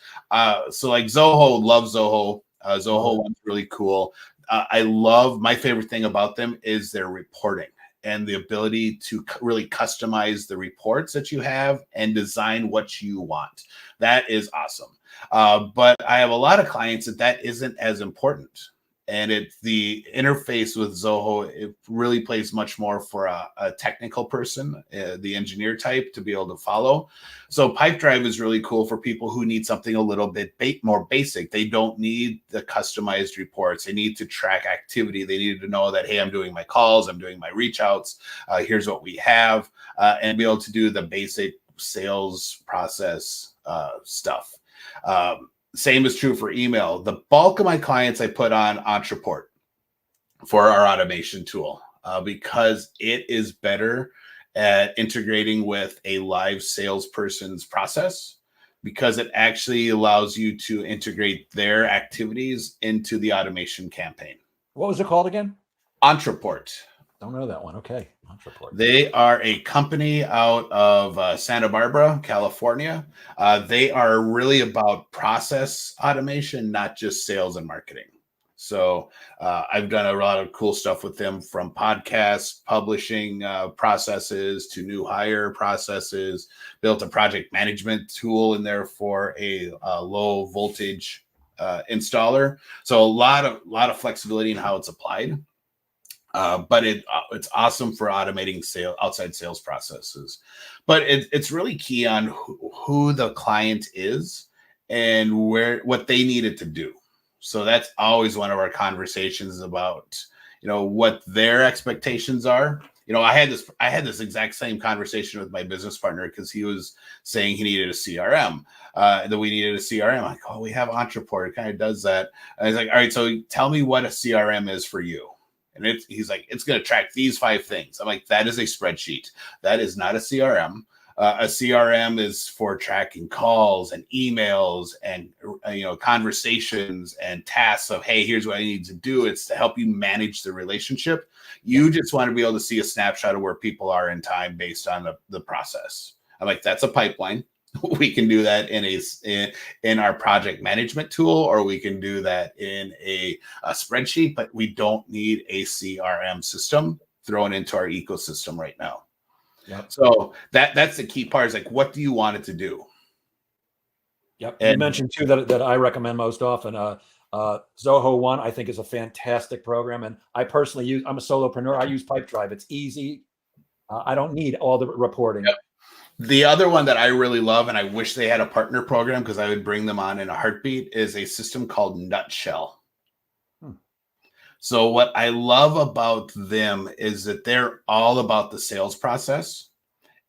So like Zoho, love Zoho. Zoho one's really cool. My favorite thing about them is their reporting and the ability to really customize the reports that you have and design what you want. That is awesome. But I have a lot of clients that isn't as important. And the interface with Zoho, it really plays much more for a technical person, the engineer type, to be able to follow. So Pipedrive is really cool for people who need something a little bit more basic. They don't need the customized reports. They need to track activity. They need to know that, hey, I'm doing my calls, I'm doing my reach outs. Here's what we have, and be able to do the basic sales process stuff. Same is true for email. The bulk of my clients I put on Ontraport for our automation tool because it is better at integrating with a live salesperson's process, because it actually allows you to integrate their activities into the automation campaign. What was it called again? Ontraport. Don't know that one. Okay. Ontraport. They are a company out of Santa Barbara, California. They are really about process automation, not just sales and marketing. So I've done a lot of cool stuff with them, from podcast publishing processes to new hire processes. Built a project management tool in there for a low voltage installer. So a lot of flexibility in how it's applied. But it's awesome for automating outside sales processes. But it's really key on who the client is and what they needed to do. So that's always one of our conversations about, what their expectations are. I had this exact same conversation with my business partner, because he was saying he needed a CRM, that we needed a CRM. I'm like, oh, we have Ontraport. It kind of does that. And he's like, all right, so tell me what a CRM is for you. And he's like, it's going to track these 5 things. I'm like, that is a spreadsheet. That is not a CRM. A CRM is for tracking calls and emails and conversations and tasks of, hey, here's what I need to do. It's to help you manage the relationship. You just want to be able to see a snapshot of where people are in time based on the process. I'm like, that's a pipeline. We can do that in our project management tool, or we can do that in a spreadsheet, but we don't need a CRM system thrown into our ecosystem right now. Yep. So that's the key part, is like, what do you want it to do? Yep. And you mentioned too that I recommend most often. Zoho One, I think, is a fantastic program, and I personally I'm a solopreneur. I use Pipedrive. It's easy. I don't need all the reporting. Yep. The other one that I really love, and I wish they had a partner program because I would bring them on in a heartbeat, is a system called Nutshell. So what I love about them is that they're all about the sales process,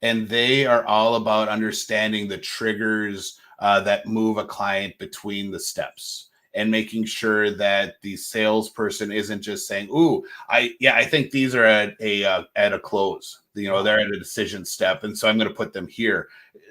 and they are all about understanding the triggers that move a client between the steps, and making sure that the salesperson isn't just saying, "Ooh, I think these are at a close." they're at a decision step, and so I'm going to put them here.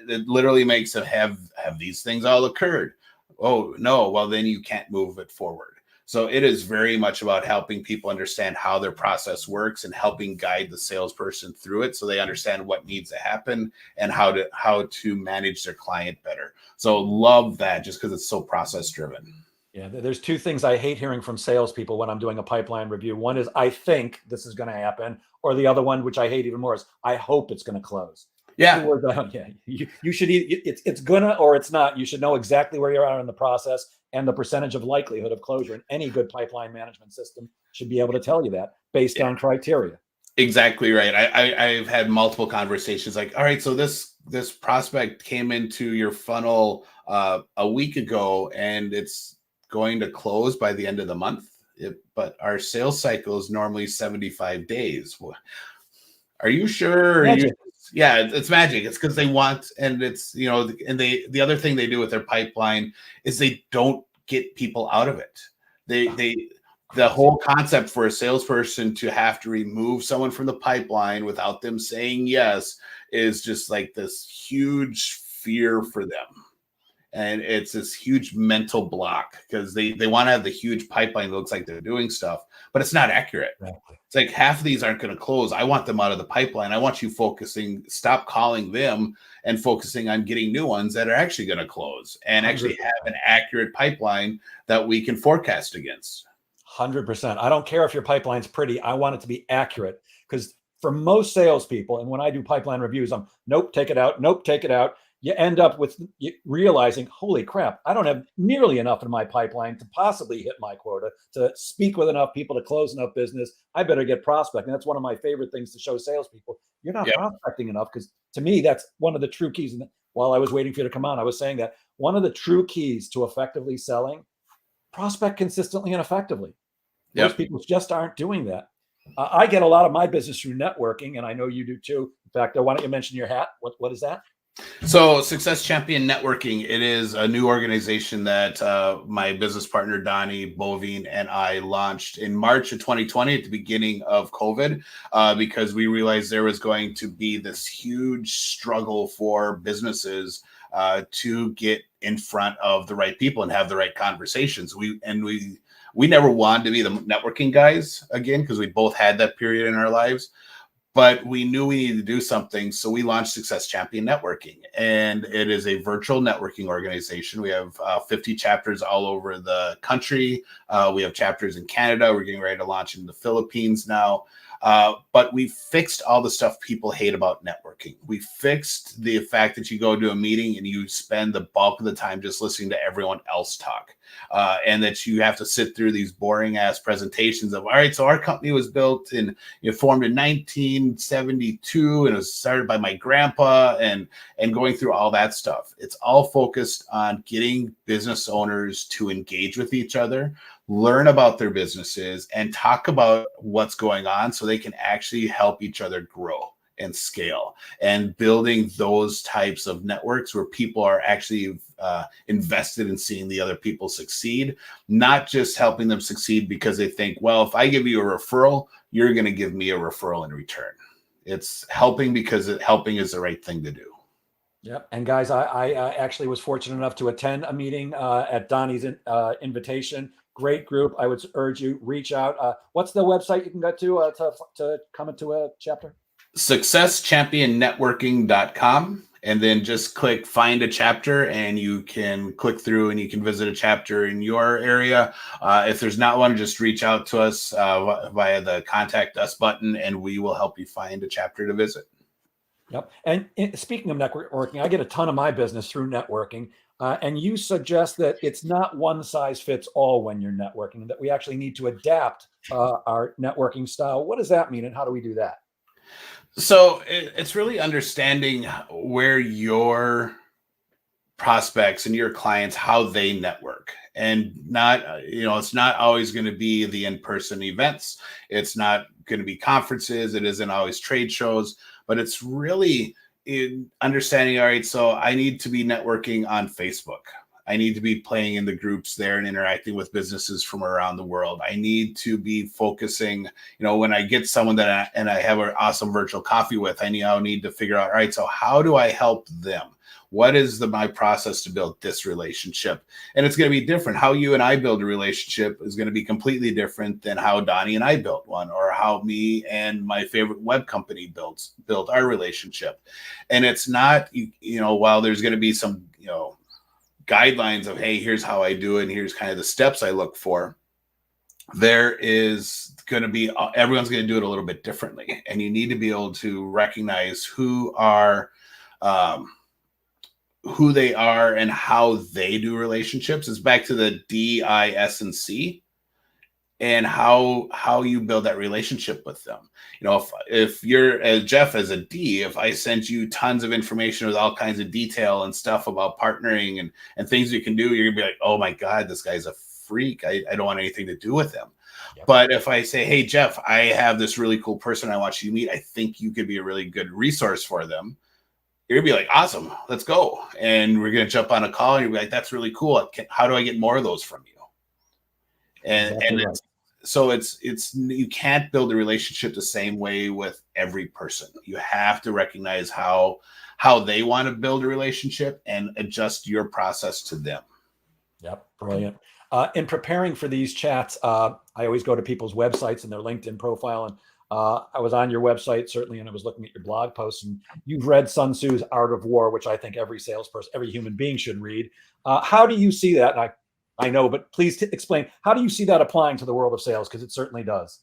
It literally makes them have these things all occurred. Oh no, well then you can't move it forward. So it is very much about helping people understand how their process works and helping guide the salesperson through it so they understand what needs to happen and how to manage their client better. So love that, just because it's so process driven. Yeah, there's two things I hate hearing from salespeople when I'm doing a pipeline review. One is I think this is going to happen, or the other one, which I hate even more, is I hope it's going to close. Yeah, Yeah, you should it's gonna or it's not. You should know exactly where you are in the process and the percentage of likelihood of closure. And any good pipeline management system should be able to tell you that based on criteria. exactly right. I've had multiple conversations like, all right, so this prospect came into your funnel a week ago and it's going to close by the end of the month. But our sales cycle is normally 75 days. Are you sure? Yeah, it's magic. It's because they want, and it's, and the other thing they do with their pipeline is they don't get people out of it. The whole concept for a salesperson to have to remove someone from the pipeline without them saying yes is just like this huge fear for them. And it's this huge mental block because they want to have the huge pipeline that looks like they're doing stuff, but it's not accurate. Exactly. It's like half of these aren't going to close. I want them out of the pipeline. I want you stop calling them and focusing on getting new ones that are actually going to close and 100%. Actually have an accurate pipeline that we can forecast against. 100%. I don't care if your pipeline's pretty. I want it to be accurate, because for most salespeople, and when I do pipeline reviews, I'm nope, take it out. Nope, take it out. You end up with realizing, holy crap, I don't have nearly enough in my pipeline to possibly hit my quota, to speak with enough people, to close enough business. I better get prospecting. That's one of my favorite things to show salespeople. You're not prospecting enough, because to me, that's one of the true keys. And while I was waiting for you to come on, I was saying that one of the true keys to effectively selling, prospect consistently and effectively. Most people just aren't doing that. I get a lot of my business through networking, and I know you do too. In fact, why don't you mention your hat? What is that? So Success Champion Networking, it is a new organization that my business partner, Donnie Bovine, and I launched in March of 2020 at the beginning of COVID, because we realized there was going to be this huge struggle for businesses to get in front of the right people and have the right conversations. We never wanted to be the networking guys again, because we both had that period in our lives. But we knew we needed to do something, so we launched Success Champion Networking, and it is a virtual networking organization. We have 50 chapters all over the country. We have chapters in Canada. We're getting ready to launch in the Philippines now. But we fixed all the stuff people hate about networking. We fixed the fact that you go to a meeting and you spend the bulk of the time just listening to everyone else talk. And that you have to sit through these boring ass presentations of, all right, so our company was built and formed in 1972 and it was started by my grandpa, and going through all that stuff. It's all focused on getting business owners to engage with each other, learn about their businesses, and talk about what's going on so they can actually help each other grow and scale, and building those types of networks where people are actually invested in seeing the other people succeed, not just helping them succeed because they think, well, if I give you a referral, you're going to give me a referral in return. It's helping because helping is the right thing to do. Yep. And guys, I actually was fortunate enough to attend a meeting at Donnie's invitation. Great group. I would urge you, reach out. What's the website you can go to come into a chapter? SuccessChampionNetworking.com, and then just click find a chapter, and you can click through and you can visit a chapter in your area. If there's not one, just reach out to us via the contact us button, and we will help you find a chapter to visit. Yep. And speaking of networking, I get a ton of my business through networking. And you suggest that it's not one size fits all when you're networking, that we actually need to adapt our networking style. What does that mean, and how do we do that? So it's really understanding where your prospects and your clients, how they network, and not, it's not always going to be the in-person events. It's not going to be conferences. It isn't always trade shows, but it's really in understanding, all right, so I need to be networking on Facebook. I need to be playing in the groups there and interacting with businesses from around the world. I need to be focusing, when I get someone that I have an awesome virtual coffee with, I need to figure out, all right, so how do I help them? What is my process to build this relationship? And it's going to be different. How you and I build a relationship is going to be completely different than how Donnie and I built one, or how me and my favorite web company built our relationship. And it's not, while there's going to be some, guidelines of, hey, here's how I do it, and here's kind of the steps I look for. There is going to be, everyone's going to do it a little bit differently. And you need to be able to recognize who they are and how they do relationships. It's back to the D, I, S, and C, and how you build that relationship with them. If you're as Jeff as a D, if I sent you tons of information with all kinds of detail and stuff about partnering and things you can do, you're gonna be like, oh my God, this guy's a freak. I don't want anything to do with him. Yep. But if I say, hey, Jeff, I have this really cool person I want you to meet, I think you could be a really good resource for them. You're gonna be like, awesome, let's go. And we're gonna jump on a call and you'll be like, that's really cool. How do I get more of those from you? And right. So it's you can't build a relationship the same way with every person. You have to recognize how they want to build a relationship and adjust your process to them. Yep, brilliant. In preparing for these chats, I always go to people's websites and their LinkedIn profile, and I was on your website certainly, and I was looking at your blog posts, and you've read Sun Tzu's Art of War, which I think every salesperson, every human being should read. How do you see that? And I know, but please explain, how do you see that applying to the world of sales? Because it certainly does.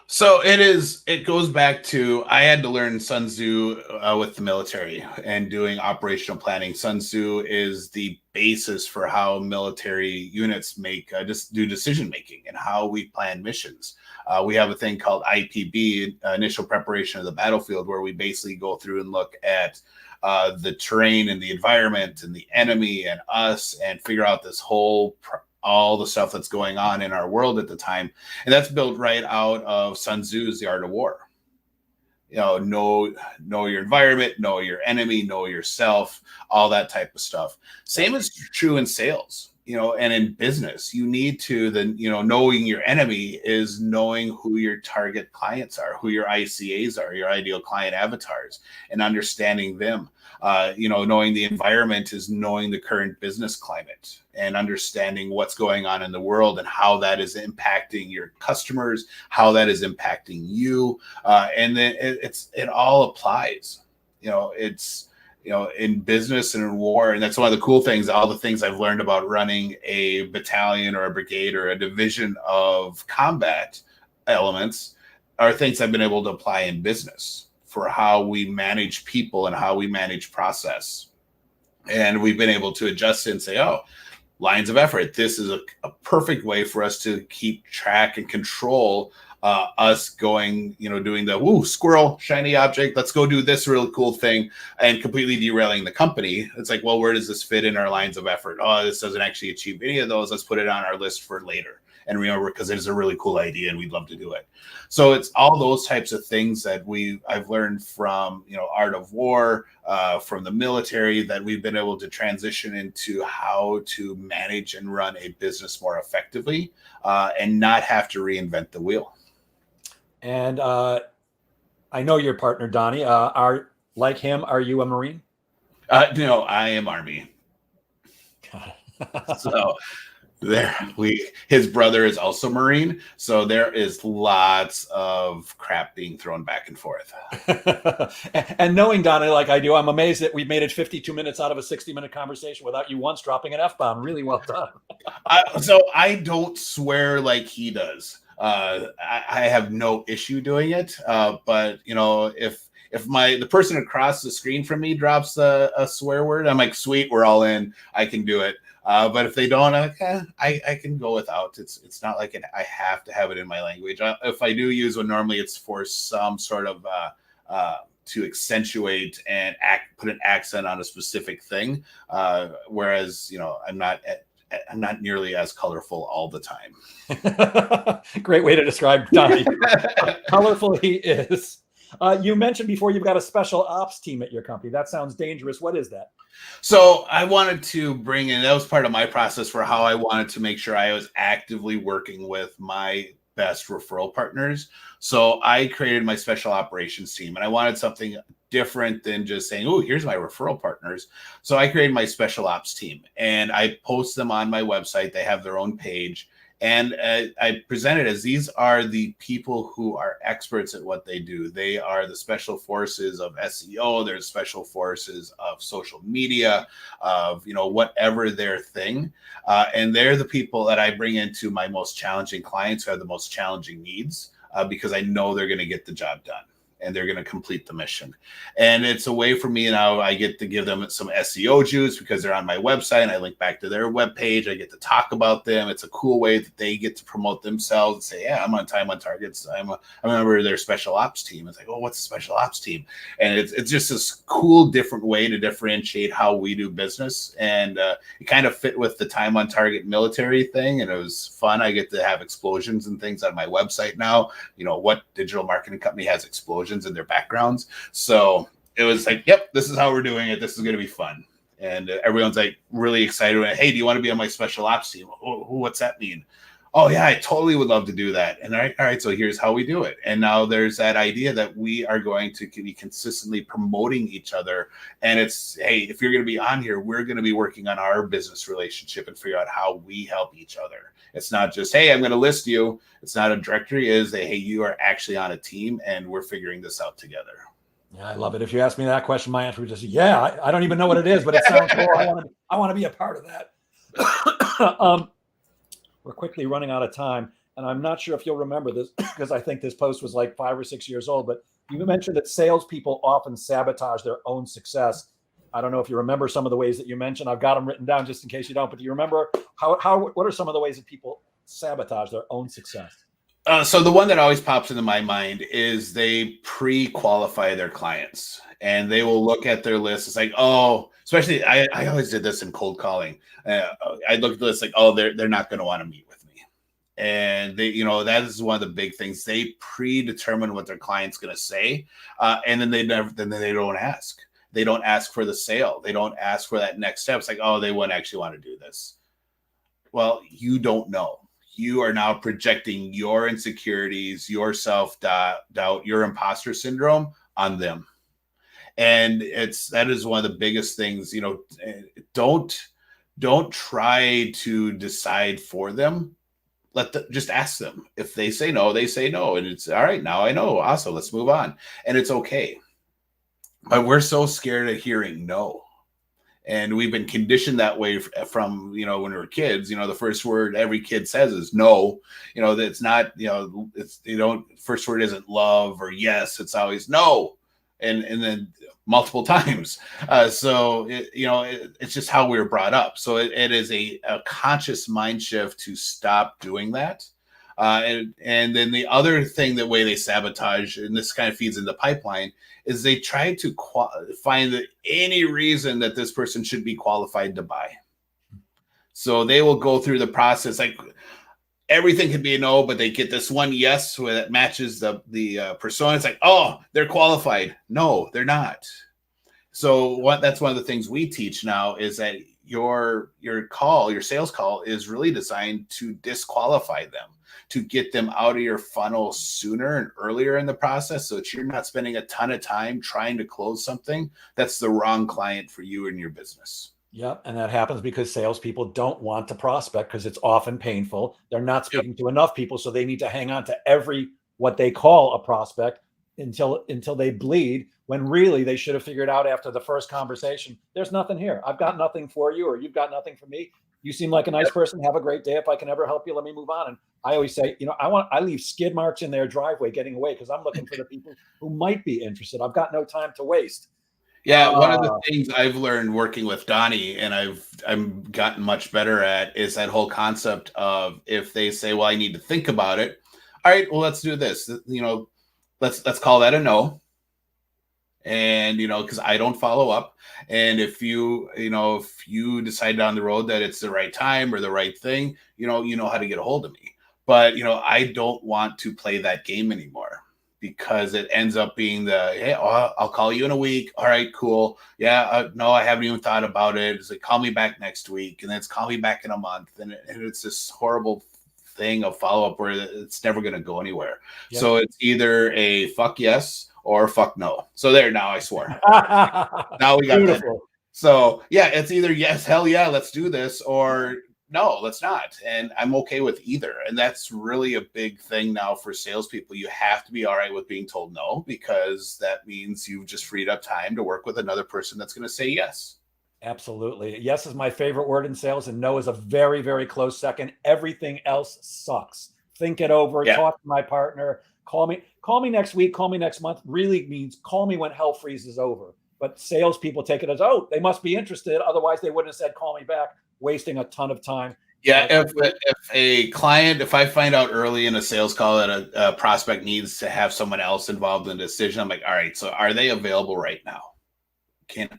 So it goes back to, I had to learn Sun Tzu with the military and doing operational planning. Sun Tzu is the basis for how military units do decision making and how we plan missions. We have a thing called IPB, initial preparation of the battlefield, where we basically go through and look at the terrain and the environment and the enemy and us, and figure out this whole all the stuff that's going on in our world at the time. And that's built right out of Sun Tzu's The Art of War. Know your environment, know your enemy, know yourself, all that type of stuff. Same is true in sales, and in business. You need to knowing your enemy is knowing who your target clients are, who your ICAs are, your ideal client avatars, and understanding them. Knowing the environment is knowing the current business climate and understanding what's going on in the world and how that is impacting your customers, how that is impacting you. And then it all applies, in business and in war. And that's one of the cool things, all the things I've learned about running a battalion or a brigade or a division of combat elements are things I've been able to apply in business for how we manage people and how we manage process. And we've been able to adjust and say, oh, lines of effort. This is a perfect way for us to keep track and control us going, doing the squirrel, shiny object. Let's go do this really cool thing, and completely derailing the company. It's like, well, where does this fit in our lines of effort? Oh, this doesn't actually achieve any of those. Let's put it on our list for later. And remember, because it is a really cool idea and we'd love to do it. So it's all those types of things that I've learned from, Art of War, from the military, that we've been able to transition into how to manage and run a business more effectively, and not have to reinvent the wheel. And I know your partner, Donnie. Like him, are you a Marine? No, I am Army. So his brother is also Marine, so there is lots of crap being thrown back and forth. And knowing Donnie like I do, I'm amazed that we've made it 52 minutes out of a 60-minute conversation without you once dropping an F-bomb. Really well done. So I don't swear like he does. I have no issue doing it, but if the person across the screen from me drops a swear word, I'm like, sweet, we're all in. I can do it. But if they don't, I'm like, I can go without. It's not like I have to have it in my language. If I do use one, normally it's for some sort of to accentuate and put an accent on a specific thing. Whereas I'm not nearly as colorful all the time. Great way to describe Donnie. Colorful he is. You mentioned before you've got a special ops team at your company. That sounds dangerous. What is that? So I wanted to bring in, that was part of my process for how I wanted to make sure I was actively working with my best referral partners. So I created my special operations team, and I wanted something different than just saying, oh, here's my referral partners. So I created my special ops team, and I post them on my website. They have their own page. And I present it as these are the people who are experts at what they do. They are the special forces of SEO. They're special forces of social media, of whatever their thing. And they're the people that I bring into my most challenging clients who have the most challenging needs, because I know they're going to get the job done and they're going to complete the mission. And it's a way for me now. I get to give them some SEO juice because they're on my website and I link back to their webpage. I get to talk about them. It's a cool way that they get to promote themselves and say, yeah, I'm on Time on Targets. I'm a member of their special ops team. It's like, oh, what's a special ops team? And it's just this cool, different way to differentiate how we do business. And it kind of fit with the Time on Target military thing. And it was fun. I get to have explosions and things on my website now. What digital marketing company has explosions in their backgrounds? So it was like, yep, this is how we're doing it. This is going to be fun. And everyone's like really excited. Hey, do you want to be on my special ops team? Oh, what's that mean? Oh yeah, I totally would love to do that. And all right, so here's how we do it. And now there's that idea that we are going to be consistently promoting each other. And it's, hey, if you're going to be on here, we're going to be working on our business relationship and figure out how we help each other. It's not just, hey, I'm going to list you. It's not a directory. It is that, hey, you are actually on a team and we're figuring this out together. Yeah, I love it. If you ask me that question, my answer would just, yeah, I don't even know what it is, but it sounds cool. I want to be a part of that. We're quickly running out of time, and I'm not sure if you'll remember this because I think this post was like 5 or 6 years old, but you mentioned that salespeople often sabotage their own success. I don't know if you remember some of the ways that you mentioned. I've got them written down just in case you don't, but do you remember what are some of the ways that people sabotage their own success? So the one that always pops into my mind is they pre-qualify their clients, and they will look at their list. It's like, oh, especially I always did this in cold calling. I look at the list like, oh, they're not going to want to meet with me, and they, that is one of the big things. They predetermine what their client's going to say, and then they don't ask. They don't ask for the sale. They don't ask for that next step. It's like, oh, they wouldn't actually want to do this. Well, you don't know. You are now projecting your insecurities, your self-doubt, your imposter syndrome on them. And that is one of the biggest things. Don't try to decide for them. Just ask them. If they say no, they say no. And it's all right. Now I know. Awesome. Let's move on. And it's okay. But we're so scared of hearing no. And we've been conditioned that way from, when we were kids. The first word every kid says is no. That's not, first word isn't love or yes. It's always no. And then multiple times. So it's just how we were brought up. So it is a conscious mind shift to stop doing that. And then the other thing, the way they sabotage, and this kind of feeds into pipeline, is they try to find any reason that this person should be qualified to buy. So they will go through the process, like everything could be a no, but they get this one yes that matches the persona. It's like, oh, they're qualified. No, they're not. So that's one of the things we teach now is that your sales call is really designed to disqualify them, to get them out of your funnel sooner and earlier in the process so that you're not spending a ton of time trying to close something that's the wrong client for you and your business. Yep. And that happens because salespeople don't want to prospect because it's often painful. They're not speaking to enough people, so they need to hang on to what they call a prospect until they bleed, when really they should have figured out after the first conversation, there's nothing here. I've got nothing for you, or you've got nothing for me. You seem like a nice person. Have a great day. If I can ever help you, let me move on. And I always say, I leave skid marks in their driveway getting away because I'm looking for the people who might be interested. I've got no time to waste. Yeah, one of the things I've learned working with Donnie, and I've gotten much better at, is that whole concept of, if they say, well, I need to think about it. All right, well, let's do this. Let's call that a no. And, because I don't follow up. And if you decide down the road that it's the right time or the right thing, you know how to get a hold of me. But, I don't want to play that game anymore. because it ends up being hey, I'll call you in a week. All right, cool. Yeah, no, I haven't even thought about it. It's like, call me back next week. And then it's call me back in a month. And it's this horrible thing of follow-up where it's never going to go anywhere. Yep. So it's either a fuck yes or fuck no. So there, now I swore. Now we got Beautiful. That. So yeah, it's either yes, hell yeah, let's do this, or no, let's not. And I'm okay with either. And that's really a big thing now for salespeople. You have to be all right with being told no, because that means you've just freed up time to work with another person that's going to say yes. Absolutely. Yes is my favorite word in sales, and no is a very, very close second. Everything else sucks. Think it over. Yeah. Talk to my partner. Call me next week. Call me next month. Really means call me when hell freezes over. But salespeople take it as, oh, they must be interested. Otherwise, they wouldn't have said, call me back, wasting a ton of time. Yeah, if I find out early in a sales call that a prospect needs to have someone else involved in the decision, I'm like, all right, so are they available right now?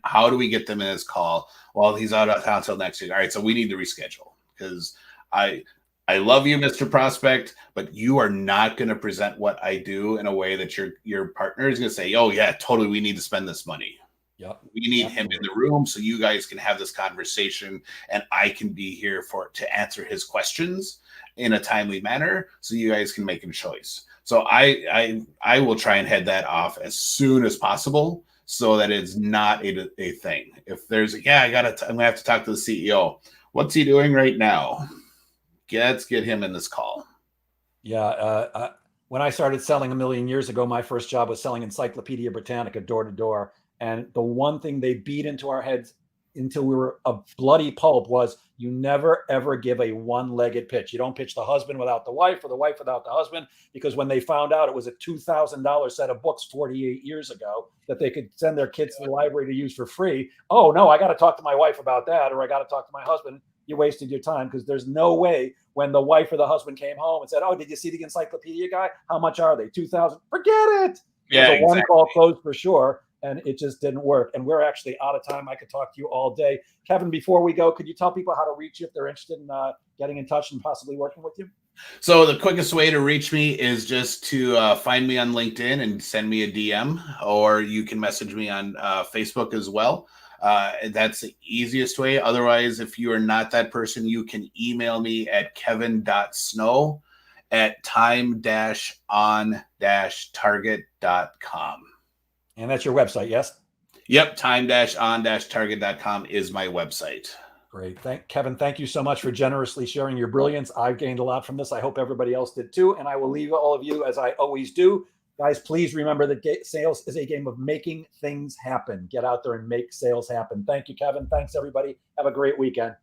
How do we get them in this call? Well, he's out of town until next week. All right, so we need to reschedule, because I love you, Mr. Prospect, but you are not going to present what I do in a way that your partner is going to say, oh yeah, totally, we need to spend this money. Yep. We need him in the room so you guys can have this conversation, and I can be here to answer his questions in a timely manner so you guys can make a choice. So I will try and head that off as soon as possible so that it's not a thing. If there's I'm gonna have to talk to the CEO. What's he doing right now? Let's get him in this call. Yeah. When I started selling a million years ago, my first job was selling Encyclopedia Britannica door to door. And the one thing they beat into our heads until we were a bloody pulp was you never, ever give a one-legged pitch. You don't pitch the husband without the wife or the wife without the husband, because when they found out it was a $2,000 set of books 48 years ago that they could send their kids to the library to use for free. Oh, no, I got to talk to my wife about that, or I got to talk to my husband. You wasted your time, because there's no way when the wife or the husband came home and said, oh, did you see the encyclopedia guy? How much are they? $2,000? Forget it. Yeah, exactly. One call closed for sure. And it just didn't work. And we're actually out of time. I could talk to you all day. Kevin, before we go, could you tell people how to reach you if they're interested in getting in touch and possibly working with you? So the quickest way to reach me is just to find me on LinkedIn and send me a DM, or you can message me on Facebook as well. That's the easiest way. Otherwise, if you are not that person, you can email me at kevin.snow@time-on-target.com. And that's your website, yes? Yep, time-on-target.com is my website. Great. Kevin, thank you so much for generously sharing your brilliance. I've gained a lot from this. I hope everybody else did too. And I will leave all of you, as I always do. Guys, please remember that sales is a game of making things happen. Get out there and make sales happen. Thank you, Kevin. Thanks, everybody. Have a great weekend.